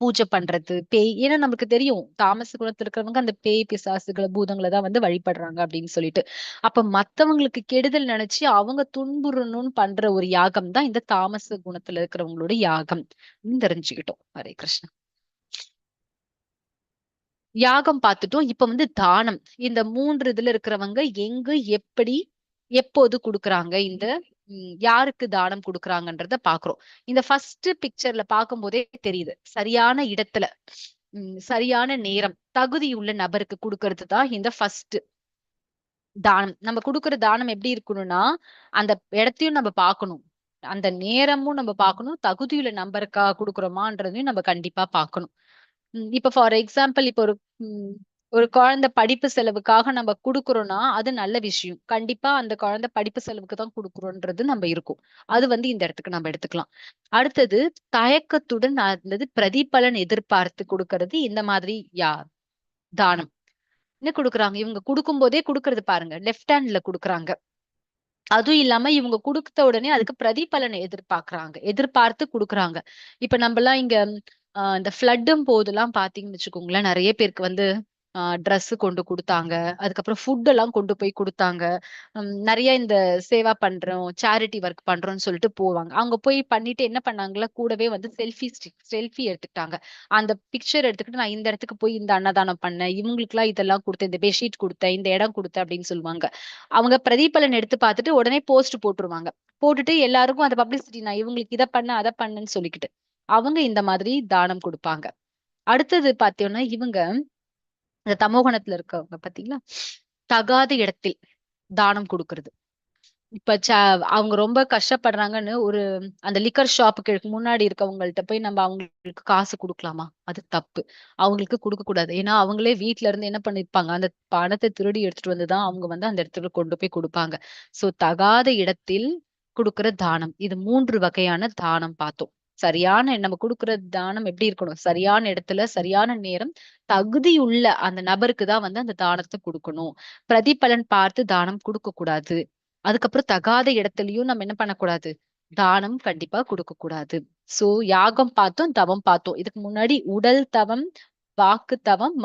பூஜை பண்றது, பேய் ஏன்னா நமக்கு தெரியும். தாமச குணத்துல இருக்கிறவங்க அந்த பேய், பிசாசுகள, பூதங்கள தான் வந்து வழிபடுறாங்க அப்படின்னு சொல்லிட்டு. அப்ப மத்தவங்களுக்கு கெடுதல் நினைச்சு அவங்க துன்புறணும்னு பண்ற ஒரு யாகம் தான் இந்த தாமச குணத்துல இருக்கிறவங்களோட யாகம். தெரிஞ்சுக்கிட்டோம். ஹரே கிருஷ்ணா. யாகம் பார்த்துட்டோம். இப்ப வந்து தானம். இந்த 3 இதுல இருக்கிறவங்க எங்க, எப்படி, எப்போது குடுக்குறாங்க இந்த யாருக்கு தானம் குடுக்குறாங்கன்றத பாக்குறோம். இந்த ஃபர்ஸ்ட் பிக்சர்ல பார்க்கும்போதே தெரியுது. சரியான இடத்துல, சரியான நேரம், தகுதியுள்ள நபருக்கு குடுக்கறது தான் இந்த ஃபர்ஸ்ட் தானம். நம்ம குடுக்குற தானம் எப்படி இருக்கணும்னா, அந்த இடத்தையும் நம்ம பார்க்கணும். அந்த நேரமும் நம்ம பார்க்கணும். தகுதியுள்ள நபருக்கா குடுக்குறோமான்றதையும் நம்ம கண்டிப்பா பார்க்கணும். இப்ப ஃபார் எக்ஸாம்பிள் இப்ப ஒரு குழந்தை படிப்பு செலவுக்காக நம்ம குடுக்குறோம்னா, அது நல்ல விஷயம். கண்டிப்பா அந்த குழந்தை படிப்பு செலவுக்கு தான் குடுக்குறோன்றது நம்ம இருக்கும். அது வந்து இந்த இடத்துக்கு நம்ம எடுத்துக்கலாம். அடுத்தது தயக்கத்துடன் அல்லது பிரதிபலன் எதிர்பார்த்து குடுக்கறது இந்த மாதிரி தானம். என்ன குடுக்குறாங்க? இவங்க குடுக்கும்போதே குடுக்கறது பாருங்க. லெஃப்ட் ஹேண்ட்ல குடுக்குறாங்க. அதுவும் இல்லாம இவங்க குடுத்த உடனே அதுக்கு பிரதிபலனை எதிர்பார்க்கறாங்க. எதிர்பார்த்து குடுக்குறாங்க. இப்ப நம்பலாம் இங்க இந்த ஃப்ளட்டும் போதெல்லாம் பார்த்தீங்கன்னு வச்சுக்கோங்களேன், நெறைய பேருக்கு வந்து ட்ரெஸ் கொண்டு குடுத்தாங்க. அதுக்கப்புறம் ஃபுட் எல்லாம் கொண்டு போய் குடுத்தாங்க. நெறைய இந்த சேவா பண்றோம், சேரிட்டி ஒர்க் பண்றோம்ன்னு சொல்லிட்டு போவாங்க. அவங்க போய் பண்ணிட்டு என்ன பண்ணாங்களா, கூடவே வந்து செல்ஃபி எடுத்துக்கிட்டாங்க. அந்த பிக்சர் எடுத்துக்கிட்டு நான் இந்த இடத்துக்கு போய் இந்த அன்னதானம் பண்ணேன். இவங்களுக்குலாம் இதெல்லாம் குடுத்தேன். இந்த பெட்ஷீட் குடுத்தேன். இந்த இடம் குடுத்தேன் அப்படின்னு சொல்லுவாங்க. அவங்க பிரதிபலன் எடுத்து பார்த்துட்டு உடனே போஸ்ட் போட்டுருவாங்க. போட்டுட்டு எல்லாருக்கும் அந்த பப்ளிசிட்டி நான் இவங்களுக்கு இத பண்ணேன், அத பண்ணேன்னு சொல்லிக்கிட்டு. அவங்க இந்த மாதிரி தானம் குடுப்பாங்க. அடுத்தது பார்த்தோம்னா, இவங்க இந்த தமோகுணத்துல இருக்கவங்க பார்த்தீங்களா? தகாத இடத்தில் தானம் குடுக்குறது. இப்ப அவங்க ரொம்ப கஷ்டப்படுறாங்கன்னு அந்த லிக்கர் ஷாப்புக்கு முன்னாடி இருக்கவங்கள்ட்ட போய் நம்ம அவங்களுக்கு காசு குடுக்கலாமா? அது தப்பு. அவங்களுக்கு குடுக்கக் கூடாது. ஏன்னா, அவங்களே வீட்ல இருந்து என்ன பண்ணிருப்பாங்க, அந்த பணத்த திருடி எடுத்துட்டு வந்து தான் அவங்க வந்து அந்த இடத்துல கொண்டு போய் குடுப்பாங்க. சோ தகாத இடத்தில் குடுக்குற தானம். இது 3 வகையான தானம் பார்த்தோம். சரியான நம்ம குடுக்குற தானம் எப்படி இருக்கணும்? சரியான இடத்துல, சரியான நேரம், தகுதியுள்ள அந்த நபருக்கு தான் வந்து அந்த தானத்த குடுக்கணும். பிரதிபலன் பார்த்து தானம் குடுக்கக் கூடாது. அதுக்கப்புறம் தகாத இடத்துலயும் நம்ம என்ன பண்ணக்கூடாது? தானம் கண்டிப்பா குடுக்கக் கூடாது. சோ யாகம் பார்த்தோம், தவம் பார்த்தோம். இதுக்கு முன்னாடி உடல் தவம், வாக்கு தவம்,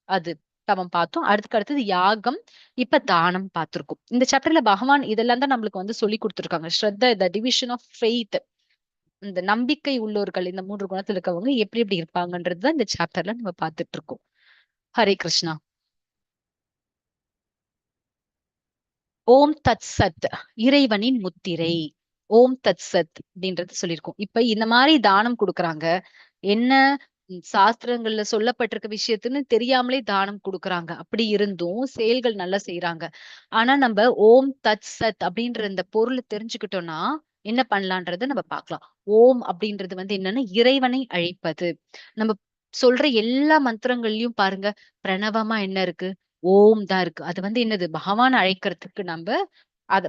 அது தவம் பார்த்தோம். அதுக்கு அடுத்தது யாகம், இப்ப தானம் பார்த்திருக்கோம். இந்த சாப்டர்ல பகவான் இதெல்லாம் தான் நம்மளுக்கு வந்து சொல்லிக் குடுத்திருக்காங்க. ஸ்ரத்த, த டிவிஷன் ஆஃப் ஃபெய்த். இந்த நம்பிக்கை உள்ளோர்கள் இந்த 3 குணத்துல இருக்கவங்க எப்படி எப்படி இருப்பாங்கன்றது தான் இந்த சாப்டர்ல நம்ம பார்த்துட்டு இருக்கோம். ஹரே கிருஷ்ணா. ஓம் தத் சத் இறைவனின் முத்திரை. ஓம் தத் சத் அப்படின்றது சொல்லியிருக்கோம். இப்ப இந்த மாதிரி தானம் குடுக்குறாங்க. என்ன சாஸ்திரங்கள்ல சொல்லப்பட்டிருக்க விஷயத்துன்னு தெரியாமலே தானம் குடுக்குறாங்க. அப்படி இருந்தும் செயல்கள் நல்லா செய்யறாங்க. ஆனா நம்ம ஓம் தத் சத் அப்படின்ற இந்த பொருளை தெரிஞ்சுக்கிட்டோம்னா என்ன பண்ணலான்றத நம்ம பார்க்கலாம். ஓம் அப்படின்றது வந்து என்னன்னா இறைவனை அழைப்பது. நம்ம சொல்ற எல்லா மந்திரங்கள்லயும் பாருங்க பிரணவமா என்ன இருக்கு? ஓம் தான் இருக்கு. அது வந்து என்னது? பகவான அழைக்கிறதுக்கு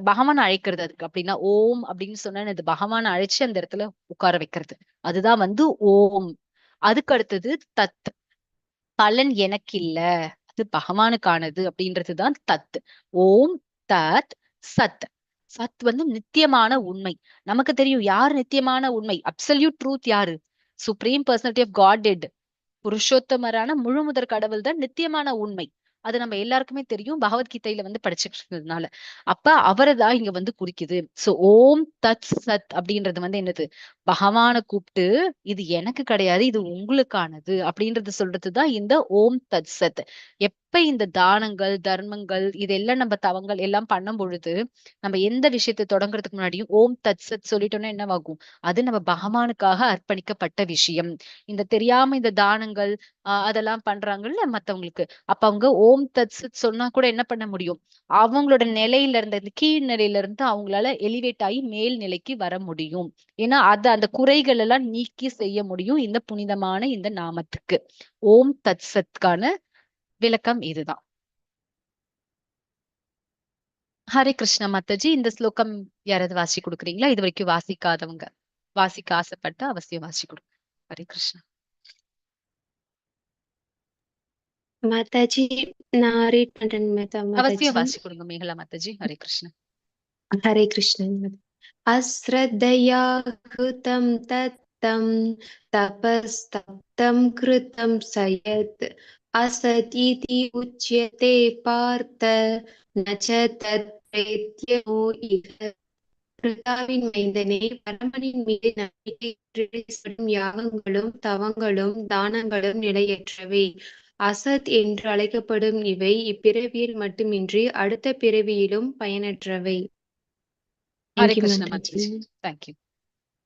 பகவான அழைக்கிறது அதுக்கு. அப்படின்னா ஓம் அப்படின்னு சொன்னா என்னது? பகவான அழைச்சு அந்த இடத்துல உட்கார வைக்கிறது. அதுதான் வந்து ஓம். அதுக்கு அடுத்தது தத். பலன் எனக்கு இல்ல. அது பகவானுக்கானது அப்படின்றதுதான் தத். ஓம் தத் சத். சத் வந்து நித்தியமான உண்மை. நமக்கு தெரியும் யார் நித்தியமான உண்மை. அப்சல்யூட் ட்ரூத் யாரு? Supreme personality of God. புருஷோத்தமரான முழுமுதற் கடவுள் தான் நித்தியமான உண்மை. அது நம்ம எல்லாருக்குமே தெரியும். பகவத்கீதையில வந்து படிச்சுட்டு இருந்ததுனால. அப்ப அவரதான் இங்க வந்து குறிக்குது. சோ ஓம் தத் சத் அப்படின்றது வந்து என்னது? பகவானை கூப்பிட்டு இது எனக்கு கிடையாது, இது உங்களுக்கானது அப்படின்றது சொல்றதுதான் இந்த ஓம் தத் சத். எப்ப இந்த தானங்கள் தர்மங்கள் இதெல்லாம் நம்ம தவங்கள் எல்லாம் பண்ணும் பொழுது நம்ம எந்த விஷயத்தை தொடங்குறதுக்கு முன்னாடியும் ஓம் தத் சத் சொல்லிட்டோம்னா என்னவாகும், அது நம்ம பகவானுக்காக அர்ப்பணிக்கப்பட்ட விஷயம். இந்த தெரியாம இந்த தானங்கள் அதெல்லாம் பண்றாங்கல்ல மத்தவங்களுக்கு, அப்ப அவங்க ஓம் தத் சத் சொன்னா கூட என்ன பண்ண முடியும், அவங்களோட நிலையில இருந்து இந்த கீழ் நிலையில இருந்து அவங்களால எலிவேட் ஆகி மேல் நிலைக்கு வர முடியும். ஏன்னா அந்த குறைகள் எல்லாம் நீக்கி செய்ய முடியும் இந்த புனிதமான இந்த நாமத்துக்கு. ஓம் தத் சத்கான விளக்கம் இதுதான். ஹரே கிருஷ்ணா மாதாஜி, இந்த ஸ்லோகம் யாராவது வாசி கொடுக்குறீங்களா? இது வரைக்கும் வாசிக்காதவங்க, வாசிக்க ஆசைப்பட்ட அவசியம் வாசி கொடுங்க. ஹரே கிருஷ்ணா. மாதாஜி, நான் ரீட் பண்றேன் அவசியம் மாதாஜி. வாசி கொடுங்க மேகலா மாதாஜி. ஹரே கிருஷ்ணா. ஹரே கிருஷ்ணன். அஸ்ரத்தயா ஹுதம் தத்தம் தபஸ்தப்தம் கிருதம் சயத் அசதீதி உச்யதே பார்த்த நச தத் பிரேத்யமோ இஹ. பிதாவின் மைந்தனே, பரமனின் மீது நம்பிக்கை செய்யப்படும் யாகங்களும் தவங்களும் தானங்களும் நிலையற்றவை. அசத் என்று அழைக்கப்படும் இவை இப்பிறவியில் மட்டுமின்றி அடுத்த பிறவியிலும் பயனற்றவை. ஹரே கிருஷ்ண மாதாஜி. தேங்க்யூ.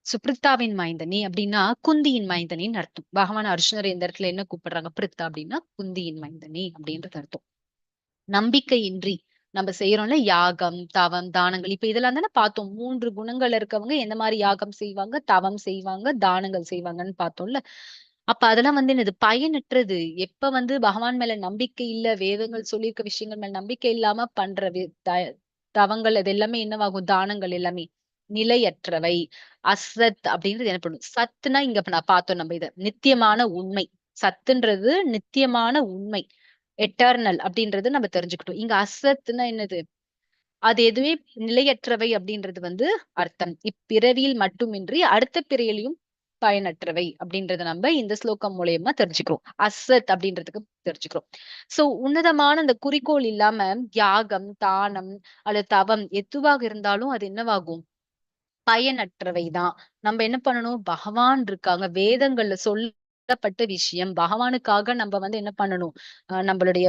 சுப்ரித்தாவின் மைந்தனி அப்படின்னா குந்தியின் மைந்தனின்னு அர்த்தம். பகவான் அர்ஜுனர் இந்த இடத்துல என்ன கூப்பிடுறாங்க, பிரித்தா அப்படின்னா குந்தியின் மைந்தனி அப்படின்றது அர்த்தம். நம்பிக்கையின்றி நம்ம செய்யறோம்ல யாகம் தவம் தானங்கள், இப்ப இதெல்லாம் தானே பார்த்தோம். 3 குணங்கள் இருக்கவங்க எந்த மாதிரி யாகம் செய்வாங்க, தவம் செய்வாங்க, தானங்கள் செய்வாங்கன்னு பார்த்தோம்ல. அப்ப அதெல்லாம் என்னது, பயனற்றது. எப்ப பகவான் மேல நம்பிக்கை இல்ல, வேதங்கள் சொல்லியிருக்க விஷயங்கள் மேல நம்பிக்கை இல்லாம பண்ற தவங்கள் அது எல்லாமே என்னவாகும், தானங்கள் எல்லாமே நிலையற்றவை. அசத் அப்படின்றது என்ன பண்ணும், சத்துனா இங்க நான் பார்த்தோம் நம்ம இத நித்தியமான உண்மை. சத்துன்றது நித்தியமான உண்மை, எட்டர்னல் அப்படின்றது நம்ம தெரிஞ்சுக்கிட்டோம். இங்க அசத்துனா என்னது, அது எதுவே நிலையற்றவை அப்படின்றது அர்த்தம். இப்பிறவியில் மட்டுமின்றி அடுத்த பிறவியிலும் பயனற்றவை அப்படின்றத நம்ம இந்த ஸ்லோகம் மூலியமா தெரிஞ்சுக்கிறோம். அசத் அப்படின்றதுக்கு தெரிஞ்சுக்கிறோம். சோ உன்னதமான அந்த குறிக்கோள் இல்லாம யாகம் தானம் அல்லது தவம் எதுவாக இருந்தாலும் அது என்னவாகும், பயனற்றவைதான். நம்ம என்ன பண்ணணும், பகவான் இருக்காங்க, வேதங்கள்ல சொல்லப்பட்ட விஷயம், பகவானுக்காக நம்ம என்ன பண்ணணும், நம்மளுடைய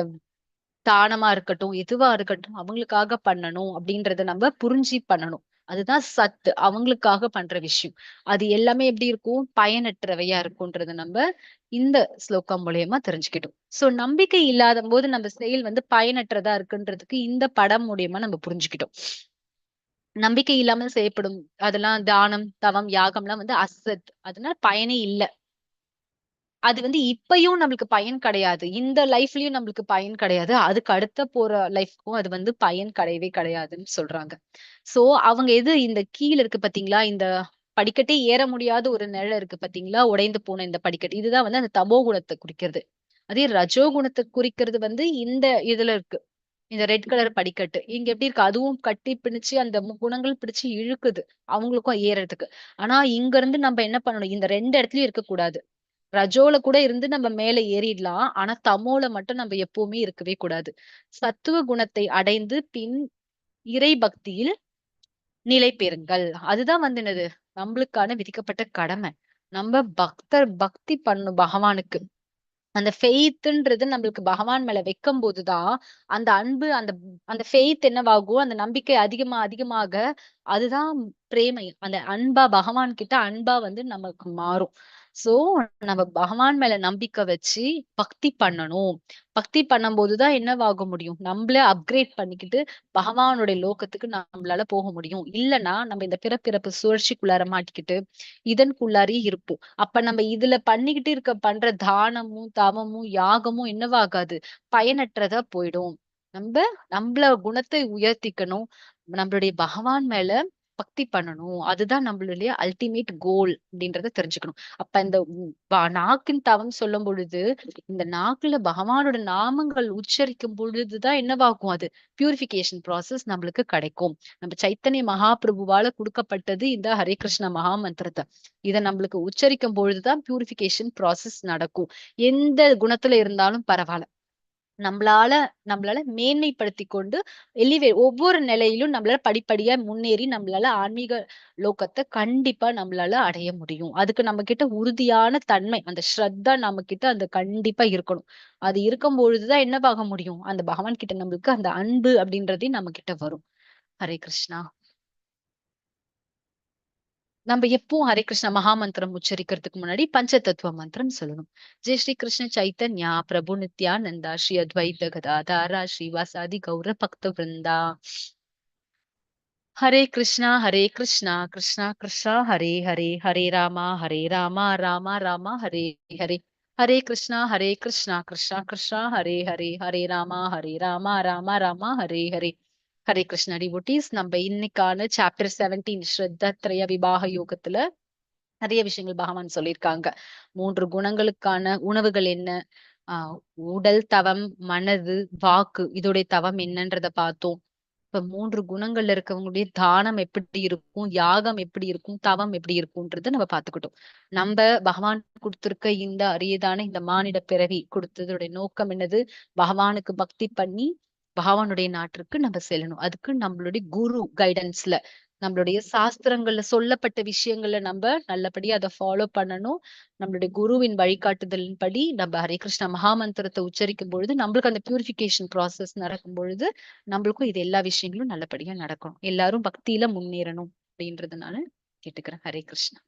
தானமா இருக்கட்டும் எதுவா இருக்கட்டும் அவங்களுக்காக பண்ணணும் அப்படின்றத நம்ம புரிஞ்சு பண்ணணும். அதுதான் சத்து, அவங்களுக்காக பண்ற விஷயம். அது எல்லாமே எப்படி இருக்கும், பயனற்றவையா இருக்கும்ன்றத நம்ம இந்த ஸ்லோகம் மூலியமா தெரிஞ்சுக்கிட்டோம். சோ நம்பிக்கை இல்லாத போது நம்ம செயல் பயனற்றதா இருக்குன்றதுக்கு இந்த படம் மூலியமா நம்ம புரிஞ்சுக்கிட்டோம். நம்பிக்கை இல்லாம செய்யப்படும் அதெல்லாம் தானம் தவம் யாகம்லாம் அசத், அதனால பயனே இல்ல. அது இப்பயும் நம்மளுக்கு பயன் கிடையாது, இந்த லைஃப்லயும் நம்மளுக்கு பயன் கிடையாது, அதுக்கு அடுத்த போற லைஃப்க்கும் அது பயன் கிடையவே கிடையாதுன்னு சொல்றாங்க. சோ அவங்க இந்த கீழ இருக்கு பாத்தீங்களா, இந்த படிக்கட்டே ஏற முடியாத ஒரு நிழல் இருக்கு பாத்தீங்களா, உடைந்து போன இந்த படிக்கட்டு, இதுதான் அந்த தமோ குணத்தை குறிக்கிறது. அதே ரஜோ குணத்தை குறிக்கிறது இந்த இதுல இருக்கு, இந்த ரெட் கலர் படிக்கட்டு. இங்க எப்படி இருக்கு, அதுவும் கட்டி பிடிச்சு அந்த குணங்கள் பிடிச்சு இழுக்குது அவங்களுக்கும் ஏறதுக்கு. ஆனா இங்க இருந்து நம்ம என்ன பண்ணணும், இந்த 2 இடத்துலயும் இருக்கக்கூடாது. ரஜோல கூட இருந்து நம்ம மேல ஏறிடலாம், ஆனா தமோல மட்டும் நம்ம எப்பவுமே இருக்கவே கூடாது. சத்துவ குணத்தை அடைந்து பின் இறை பக்தியில் நிலை பெறுங்கள். அதுதான் என்னது, நம்மளுக்கான விதிக்கப்பட்ட கடமை. நம்ம பக்தி பண்ணணும் பகவானுக்கு. அந்த ஃபெய்த்ன்றது நம்மளுக்கு பகவான் மேல வைக்கும் போதுதான் அந்த அன்பு, அந்த அந்த ஃபெய்த் என்னவாகும், அந்த நம்பிக்கை அதிகமாக அதுதான் பிரேமை, அந்த அன்பா பகவான் கிட்ட அன்பா நமக்கு மாறும். சோ நம்ம பகவான் மேல நம்பிக்கை வச்சு பக்தி பண்ணணும். பக்தி பண்ணும் போதுதான் என்னவாக முடியும், நம்மள அப்கிரேட் பண்ணிக்கிட்டு பகவானுடைய லோகத்துக்கு நம்மளால போக முடியும். இல்லைன்னா நம்ம இந்த பிறப்பிறப்பு சுழற்சிக்குள்ளார மாட்டிக்கிட்டு இதன்குள்ளாரே இருப்போம். அப்ப நம்ம இதுல பண்ணிக்கிட்டு பண்ற தானமும் தவமும் யாகமும் என்னவாகாது, பயனற்றதா போயிடும். நம்மள குணத்தை உயர்த்திக்கணும், நம்மளுடைய பகவான் மேல பக்தி பண்ணணும். அதுதான் நம்மளுடைய அல்டிமேட் கோல் அப்படின்றத தெரிஞ்சுக்கணும். அப்ப இந்த நாக்கின் தவம் சொல்லும் பொழுது இந்த நாக்குல பகவானோட நாமங்கள் உச்சரிக்கும் பொழுதுதான் என்னவாகும், அது பியூரிபிகேஷன் ப்ராசஸ் நம்மளுக்கு கிடைக்கும். நம்ம சைத்தன்ய மகாபிரபுவால கொடுக்கப்பட்டது இந்த ஹரே கிருஷ்ண மகா மந்திரத்தை. இதை நம்மளுக்கு உச்சரிக்கும் பொழுதுதான் பியூரிபிகேஷன் ப்ராசஸ் நடக்கும். எந்த குணத்துல இருந்தாலும் பரவாயில்ல, நம்மளால மேன்மைப்படுத்தி கொண்டு ஒவ்வொரு நிலையிலும் நம்மளால படிப்படியா முன்னேறி நம்மளால ஆன்மீக லோகத்தை கண்டிப்பா நம்மளால அடைய முடியும். அதுக்கு நம்ம கிட்ட உறுதியான தன்மை, அந்த ஸ்ரத்தா நம்ம கிட்ட அந்த கண்டிப்பா இருக்கணும். அது இருக்கும் பொழுதுதான் என்ன பார்க்க முடியும், அந்த பகவான் கிட்ட நம்மளுக்கு அந்த அன்பு அப்படின்றதே நம்ம கிட்ட வரும். ஹரே கிருஷ்ணா. நம்ம எப்பவும் ஹரே கிருஷ்ணா மகாமந்திரம் உச்சரிக்கிறதுக்கு முன்னாடி பஞ்ச தத்துவ மந்திரம் சொல்லணும். ஜெய் ஸ்ரீ கிருஷ்ண சைத்தன்யா பிரபு நித்யானந்தா ஸ்ரீ அத்வைத கதாதாரா ஸ்ரீ வாசாதி கௌர பக்த விருந்தா. ஹரே கிருஷ்ணா கிருஷ்ணா கிருஷ்ணா ஹரே ஹரே ஹரே ராமா ராமா ராமா ஹரே ஹரே. ஹரே கிருஷ்ணா கிருஷ்ணா கிருஷ்ணா ஹரே ஹரே ஹரே ராமா ராமா ராமா ஹரே ஹரே. ஹரே கிருஷ்ணா டிவோட்டீஸ், நம்ம இன்னைக்கான சாப்டர் 17 ஸ்ரத்தத்ரய விபாக யோகத்துல நிறைய விஷயங்கள் பகவான் சொல்லியிருக்காங்க. 3 குணங்களுக்கான உணவுகள் என்ன, உடல் தவம், மனது, வாக்கு, இதோடைய தவம் என்னன்றத பார்த்தோம். இப்ப 3 குணங்கள்ல இருக்கவங்களுடைய தானம் எப்படி இருக்கும், யாகம் எப்படி இருக்கும், தவம் எப்படி இருக்கும்ன்றத நம்ம பார்த்துக்கிட்டோம். நம்ம பகவான் கொடுத்திருக்க இந்த அரியதான இந்த மானிட பிறவி கொடுத்ததோடைய நோக்கம் என்னது, பகவானுக்கு பக்தி பண்ணி பகவானுடைய நாட்டிற்கு நம்ம செல்லணும். அதுக்கு நம்மளுடைய குரு கைடன்ஸ்ல, நம்மளுடைய சாஸ்திரங்கள்ல சொல்லப்பட்ட விஷயங்கள்ல நம்ம நல்லபடியா அதை ஃபாலோ பண்ணணும். நம்மளுடைய குருவின் வழிகாட்டுதலின்படி நம்ம ஹரே கிருஷ்ணா மகாமந்திரத்தை உச்சரிக்கும் பொழுது நம்மளுக்கு அந்த பியூரிபிகேஷன் ப்ராசஸ் நடக்கும் பொழுது நம்மளுக்கும் இது எல்லா விஷயங்களும் நல்லபடியா நடக்கணும். எல்லாரும் பக்தியில முன்னேறணும் அப்படின்றதுனால கேட்டுக்கிறேன். ஹரே கிருஷ்ணா.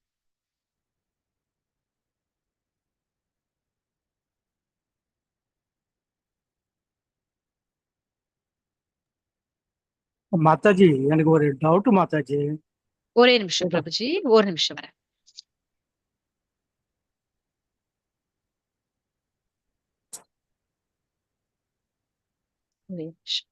மாதாஜி, எனக்கு ஒரு டவுட் மாதாஜி. ஒரே நிமிஷம் பிரபுஜி, ஒரு நிமிஷம் வரேன். ஒரே நிமிஷம்.